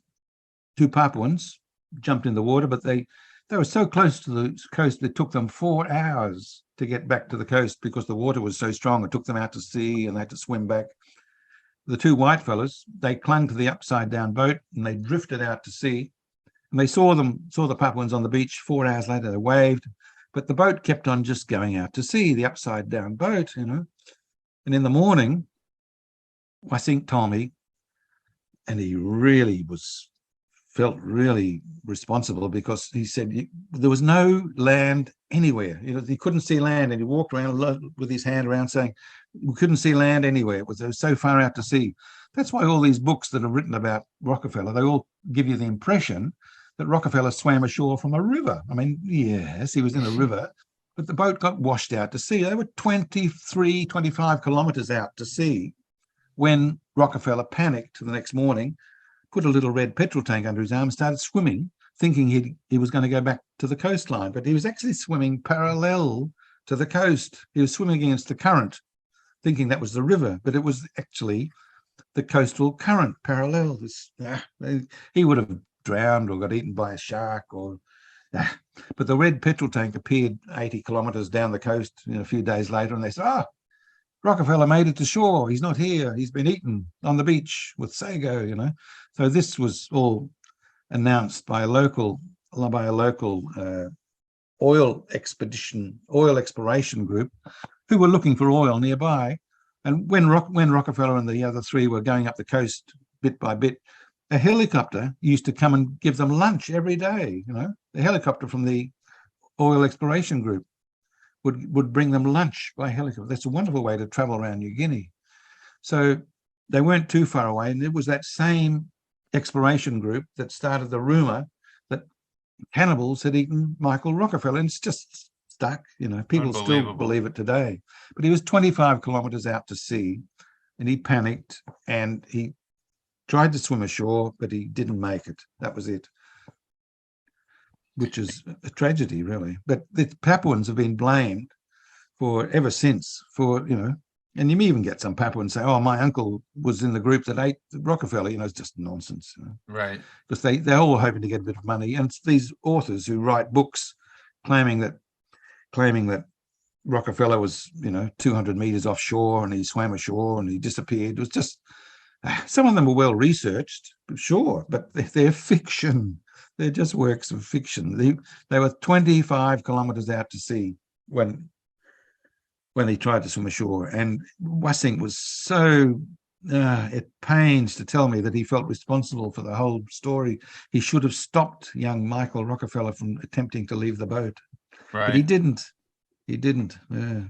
Speaker 3: two Papuans jumped in the water, but they were so close to the coast, it took them 4 hours to get back to the coast because the water was so strong. It took them out to sea and they had to swim back. The two white fellas, they clung to the upside down boat and they drifted out to sea. And they saw the Papuans on the beach. 4 hours later, they waved, but the boat kept on just going out to sea, the upside down boat, And in the morning, Wassink told me, and he really felt really responsible because he said there was no land anywhere. He couldn't see land, and he walked around with his hand around saying, we couldn't see land anywhere. It was so far out to sea. That's why all these books that are written about Rockefeller, they all give you the impression that Rockefeller swam ashore from a river. I mean, yes, he was in a river, but the boat got washed out to sea. They were 23, 25 kilometers out to sea when Rockefeller panicked the next morning, put a little red petrol tank under his arm, started swimming, thinking he was going to go back to the coastline. But he was actually swimming parallel to the coast. He was swimming against the current, thinking that was the river, but it was actually the coastal current parallel. He would have drowned or got eaten by a shark but the red petrol tank appeared 80 kilometers down the coast a few days later, and they said, Rockefeller made it to shore. He's not here. He's been eaten on the beach with sago, So this was all announced by a local oil exploration group who were looking for oil nearby. And when Rockefeller and the other three were going up the coast bit by bit, a helicopter used to come and give them lunch every day. The helicopter from the oil exploration group would bring them lunch by helicopter. That's a wonderful way to travel around New Guinea. So they weren't too far away. And it was that same exploration group that started the rumor that cannibals had eaten Michael Rockefeller. And it's just stuck, people still believe it today. But he was 25 kilometers out to sea and he panicked and he tried to swim ashore, but he didn't make it. That was it. which is a tragedy, really. But the Papuans have been blamed for ever since for, and you may even get some Papuans say, oh, my uncle was in the group that ate Rockefeller. It's just nonsense.
Speaker 2: Right.
Speaker 3: Because they're all hoping to get a bit of money. And it's these authors who write books claiming that Rockefeller was, 200 meters offshore and he swam ashore and he disappeared. It was just, some of them were well researched, sure, but they're fiction. They're just works of fiction. They were 25 kilometers out to sea when he tried to swim ashore. And Wassink was so at pains to tell me that he felt responsible for the whole story. He should have stopped young Michael Rockefeller from attempting to leave the boat.
Speaker 2: Right.
Speaker 3: But he didn't. He didn't. Yeah.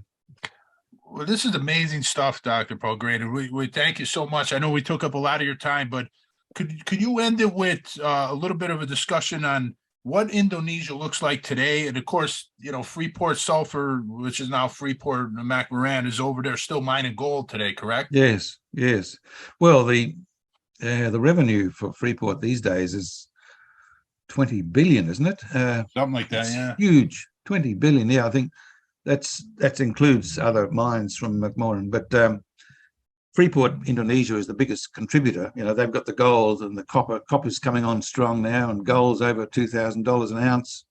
Speaker 2: Well, this is amazing stuff, Dr. Poulgrain, and we thank you so much. I know we took up a lot of your time, but could you end it with a little bit of a discussion on what Indonesia looks like today? And of course, Freeport Sulphur, which is now Freeport McMoran, is over there still mining gold today, correct?
Speaker 3: Yes. Well, the revenue for Freeport these days is 20 billion, isn't it?
Speaker 2: Something like that, yeah.
Speaker 3: Huge, 20 billion. Yeah, I think that includes other mines from McMoran, but Freeport Indonesia is the biggest contributor. They've got the gold and the copper. Copper's coming on strong now, and gold's over $2,000 an ounce.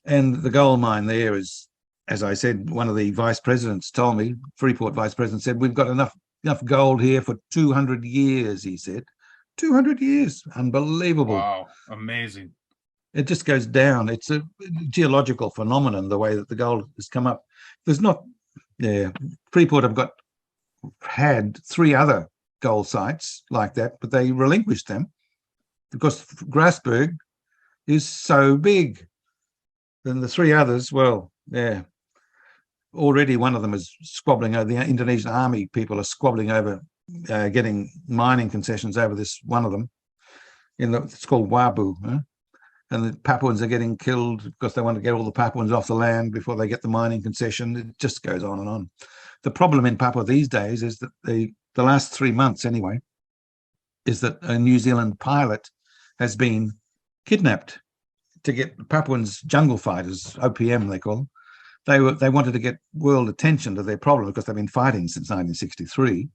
Speaker 3: And the gold mine there is, as I said, one of the vice presidents told me, Freeport vice president said, we've got enough gold here for 200 years, he said. 200 years. Unbelievable.
Speaker 2: Wow, amazing.
Speaker 3: It just goes down. It's a geological phenomenon, the way that the gold has come up. Freeport have had 3 other gold sites like that, but they relinquished them because Grasberg is so big. Then the 3 others, already one of them is squabbling over. The Indonesian army people are squabbling over getting mining concessions over this one of them. It's called Wabu, and the Papuans are getting killed because they want to get all the Papuans off the land before they get the mining concession. It just goes on and on. The problem in Papua these days is that the last 3 months anyway, is that a New Zealand pilot has been kidnapped to get Papuans jungle fighters, OPM they call them. They wanted to get world attention to their problem because they've been fighting since 1963.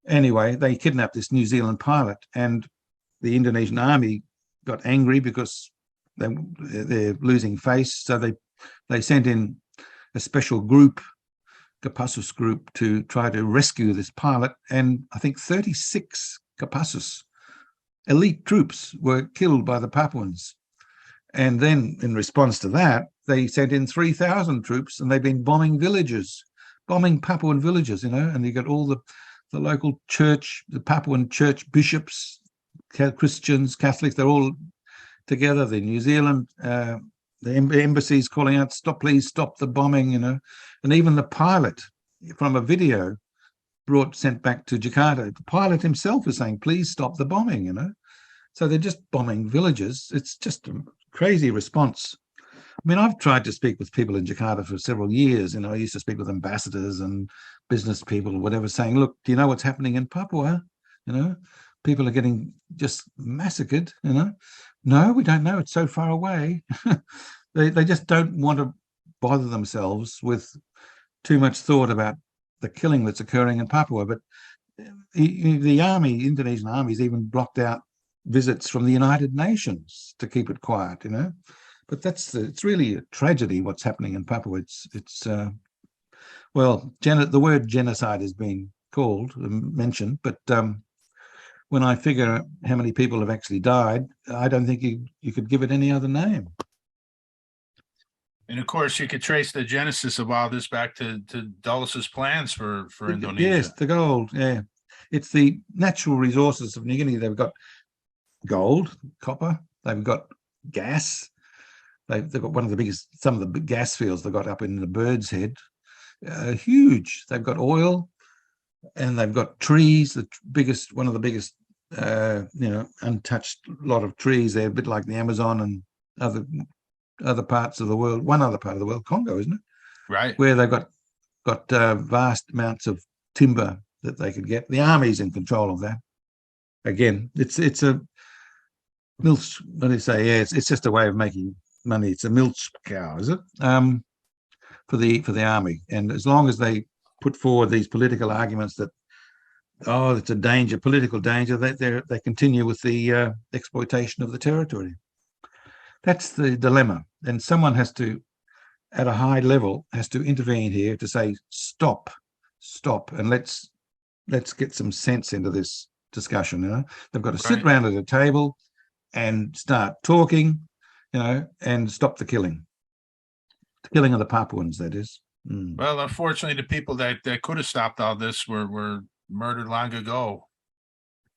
Speaker 3: Anyway, they kidnapped this New Zealand pilot, and the Indonesian army got angry because they're losing face. So they sent in a special group, Kopassus group, to try to rescue this pilot. And I think 36 Kopassus elite troops were killed by the Papuans. And then in response to that, they sent in 3,000 troops, and they've been bombing villages, bombing Papuan villages, and you got all the local church, the Papuan church bishops, Christians, Catholics, they're all together. The New Zealand, the embassies calling out, please stop the bombing, and even the pilot from a video sent back to Jakarta, the pilot himself is saying, please stop the bombing, So they're just bombing villages. It's just a crazy response. I mean, I've tried to speak with people in Jakarta for several years. I used to speak with ambassadors and business people, whatever, saying, look, do you know what's happening in Papua? People are getting just massacred, No, we don't know. It's so far away. They just don't want to bother themselves with too much thought about the killing that's occurring in Papua. But the Indonesian army's even blocked out visits from the United Nations to keep it quiet, But it's really a tragedy what's happening in Papua. The word genocide has been mentioned, but when I figure how many people have actually died, I don't think you could give it any other name.
Speaker 2: And of course, you could trace the genesis of all this back to Dulles' plans for Indonesia.
Speaker 3: Yes, the gold. Yeah, it's the natural resources of New Guinea. They've got gold, copper. They've got gas. They've got some of the gas fields they got up in the Bird's Head. Huge. They've got oil, and they've got trees. One of the biggest, untouched lot of trees. They're a bit like the Amazon and other parts of the world. One other part of the world, Congo, isn't it?
Speaker 2: Right.
Speaker 3: Where they've got vast amounts of timber that they could get. The army's in control of that. Again, it's a what do you say? Yeah, it's just a way of making money. It's a milch cow, is it? For the army. And as long as they put forward these political arguments that, oh, it's a danger, political danger, they continue with the exploitation of the territory. That's the dilemma. And someone has to, at a high level, has to intervene here to say, stop, and let's get some sense into this discussion. You know, they've got to sit around at a table and start talking, you know, and stop the killing of the Papuans, that is.
Speaker 2: Well, unfortunately, the people that could have stopped all this were murdered long ago.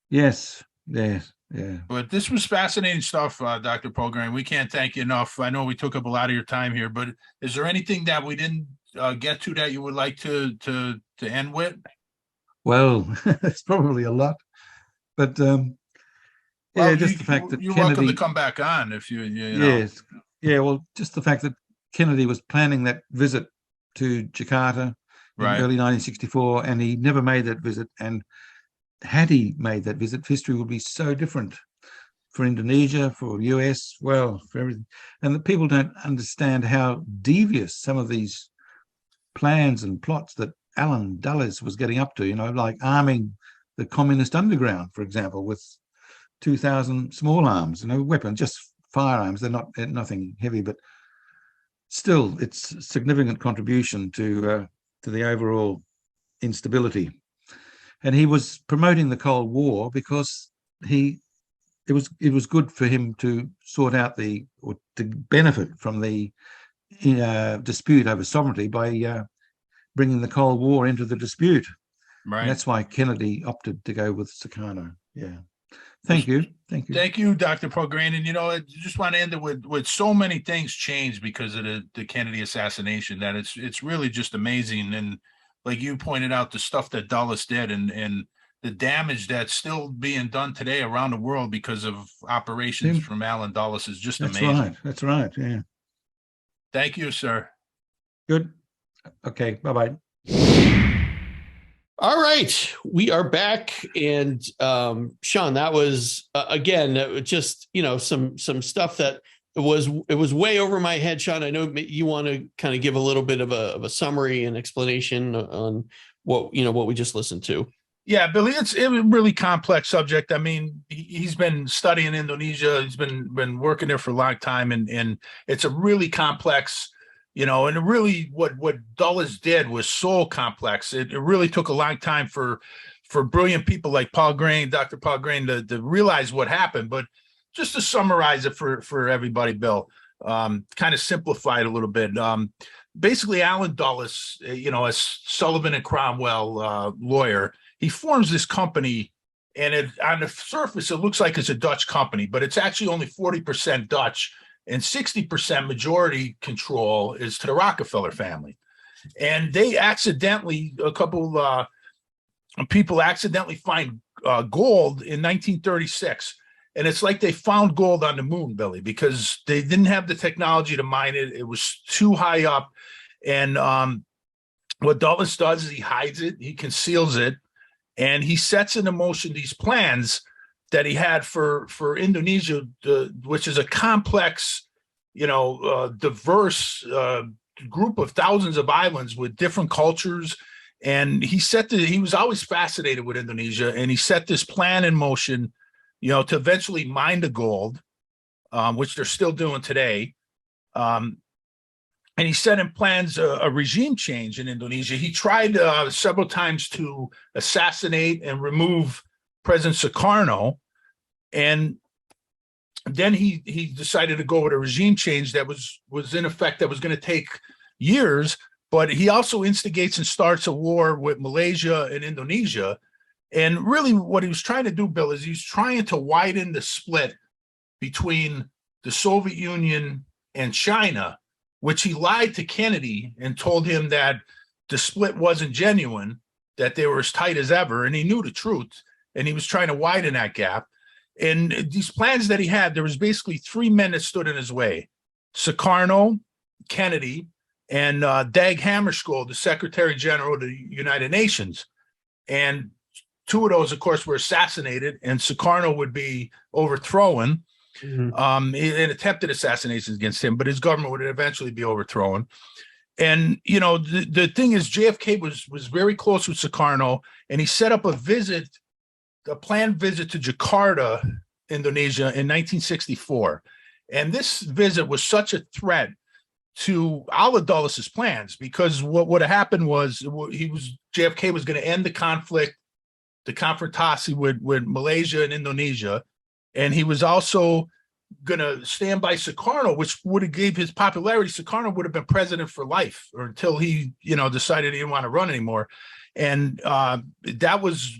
Speaker 3: Yes.
Speaker 2: But this was fascinating stuff, Dr. Poulgrain. We can't thank you enough. I know we took up a lot of your time here, but is there anything that we didn't get to that you would like to end with?
Speaker 3: Well, it's probably a lot, but just the fact that
Speaker 2: you're
Speaker 3: Kennedy,
Speaker 2: welcome to come back on if you know.
Speaker 3: Yes, yeah. Well, just the fact that Kennedy was planning that visit to Jakarta in early 1964, and he never made that visit. And had he made that visit, history would be so different for Indonesia, for US, well, for everything. And the people don't understand how devious some of these plans and plots that Allen Dulles was getting up to, you know, like arming the communist underground, for example, with 2,000 small arms, you know, weapons, just firearms. They're nothing heavy, but still, it's a significant contribution to the overall instability. And he was promoting the Cold War because it was good for him to sort out or to benefit from the dispute over sovereignty by bringing the Cold War into the dispute. Right. And that's why Kennedy opted to go with Sukarno. Yeah. Thank you, Dr.
Speaker 2: Poulgrain. And, you know, I just want to end it with so many things changed because of the Kennedy assassination that it's really just amazing. And like you pointed out, the stuff that Dulles did and the damage that's still being done today around the world because of operations from Allen Dulles is just amazing.
Speaker 3: That's right. Yeah.
Speaker 2: Thank you, sir.
Speaker 3: Good. Okay. Bye-bye.
Speaker 1: All right, we are back, and Sean, that was again just, you know, some stuff that it was way over my head. Sean, I know you want to kind of give a little bit of a summary and explanation on what we just listened to.
Speaker 2: Yeah, Billy, it's a really complex subject. I mean, he's been studying Indonesia. He's been working there for a long time, and it's a really complex. You know, and really what Dulles did was so complex. It really took a long time for brilliant people like Poulgrain, Dr. Poulgrain, to realize what happened. But just to summarize it for everybody, Bill, kind of simplify it a little bit. Basically, Allen Dulles, you know, as Sullivan and Cromwell lawyer, he forms this company, and on the surface, it looks like it's a Dutch company, but it's actually only 40% Dutch. And 60% majority control is to the Rockefeller family. And they a couple people accidentally find gold in 1936. And it's like they found gold on the moon, Billy, because they didn't have the technology to mine it. It was too high up. And what Dulles does is he hides it, he conceals it, and he sets into motion these plans that he had for Indonesia, which is a complex, you know, diverse group of thousands of islands with different cultures. And he was always fascinated with Indonesia, and he set this plan in motion, you know, to eventually mine the gold, which they're still doing today. And he set in plans a regime change in Indonesia. He tried several times to assassinate and remove President Sukarno, and then he decided to go with a regime change that was in effect that was going to take years. But he also instigates and starts a war with Malaysia and Indonesia. And really what he was trying to do, Bill, is he's trying to widen the split between the Soviet Union and China, which he lied to Kennedy and told him that the split wasn't genuine, that they were as tight as ever. And he knew the truth, and he was trying to widen that gap. And these plans that he had, there was basically three men that stood in his way: Sukarno, Kennedy, and Dag Hammarskjöld, the Secretary General of the United Nations. And two of those, of course, were assassinated, and Sukarno would be overthrown. and attempted assassinations against him, but his government would eventually be overthrown. And, the thing is, JFK was very close with Sukarno, and he set up a planned visit to Jakarta, Indonesia in 1964. And this visit was such a threat to Allen Dulles' plans, because what would have happened was JFK was going to end the conflict, the Konfrontasi with Malaysia and Indonesia. And he was also going to stand by Sukarno, which would have gave his popularity. Sukarno would have been president for life, or until he, decided he didn't want to run anymore. And that was,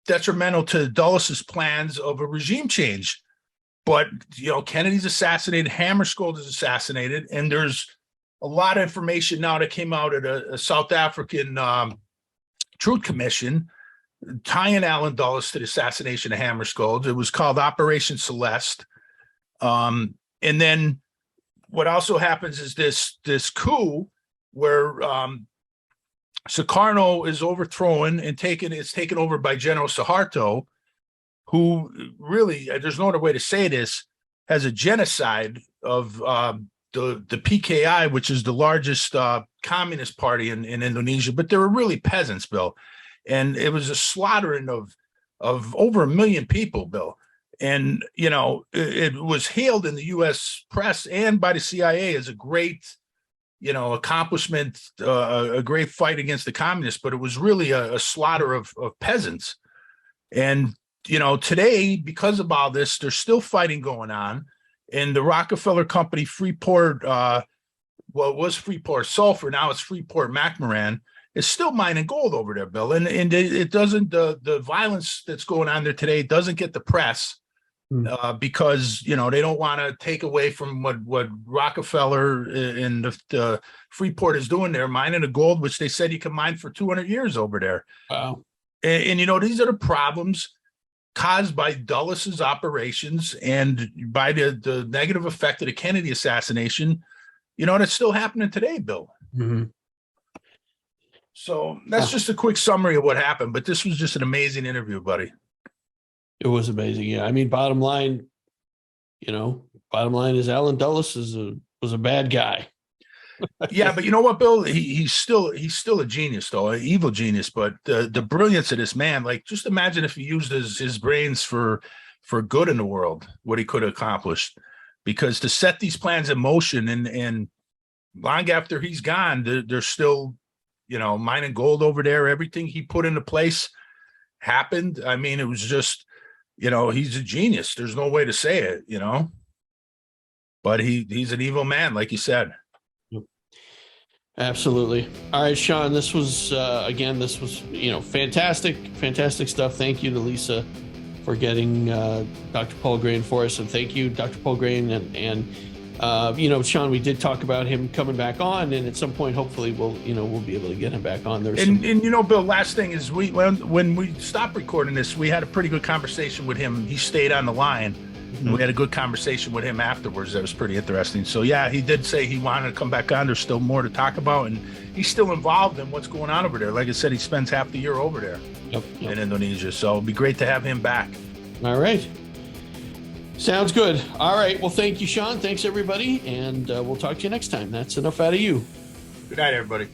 Speaker 2: detrimental to Dulles' plans of a regime change. But, Kennedy's assassinated, Hammarskjöld is assassinated, and there's a lot of information now that came out at a South African Truth Commission tying Allen Dulles to the assassination of Hammarskjöld. It was called Operation Celeste. And then what also happens is this coup where Sukarno is overthrown and it's taken over by General Suharto, who really, there's no other way to say this, has a genocide of the PKI, which is the largest communist party in Indonesia, but they were really peasants, Bill. And it was a slaughtering of over 1 million people, Bill. And, it was hailed in the U.S. press and by the CIA as a great, accomplishment, a great fight against the communists, but it was really a slaughter of peasants. And, today, because of all this, there's still fighting going on. And the Rockefeller Company, Freeport, it was Freeport Sulphur, now it's Freeport McMoran, is still mining gold over there, Bill. And it doesn't, the violence that's going on there today doesn't get the press because, they don't want to take away from what Rockefeller and the Freeport is doing there, mining the gold, which they said you can mine for 200 years over there.
Speaker 1: Wow.
Speaker 2: And these are the problems caused by Dulles' operations and by the negative effect of the Kennedy assassination, that's still happening today, Bill.
Speaker 1: Mm-hmm.
Speaker 2: So that's just a quick summary of what happened, but this was just an amazing interview, buddy.
Speaker 1: It was amazing. Yeah. I mean, bottom line is Allen Dulles was a bad guy.
Speaker 2: Yeah, but you know what, Bill? He's still a genius, though, an evil genius. But the brilliance of this man, like, just imagine if he used his brains for good in the world, what he could have accomplished. Because to set these plans in motion and long after he's gone, they're still, mining gold over there. Everything he put into place happened. I mean, it was just, he's a genius. There's no way to say it, But he's an evil man, like you said.
Speaker 1: Absolutely. All right, Sean, this was fantastic stuff. Thank you to Lisa for getting Dr. Poulgrain for us, and thank you, Dr. Poulgrain, and Sean, we did talk about him coming back on, and at some point, hopefully, we'll be able to get him back on there.
Speaker 2: And Bill, last thing is when we stopped recording this, we had a pretty good conversation with him. He stayed on the line. And we had a good conversation with him afterwards. That was pretty interesting. So, yeah, he did say he wanted to come back on. There's still more to talk about. And he's still involved in what's going on over there. Like I said, he spends half the year over there in Indonesia. So it'd be great to have him back.
Speaker 1: All right. Sounds good. All right. Well, thank you, Sean. Thanks, everybody. And we'll talk to you next time. That's enough out of you.
Speaker 2: Good night, everybody.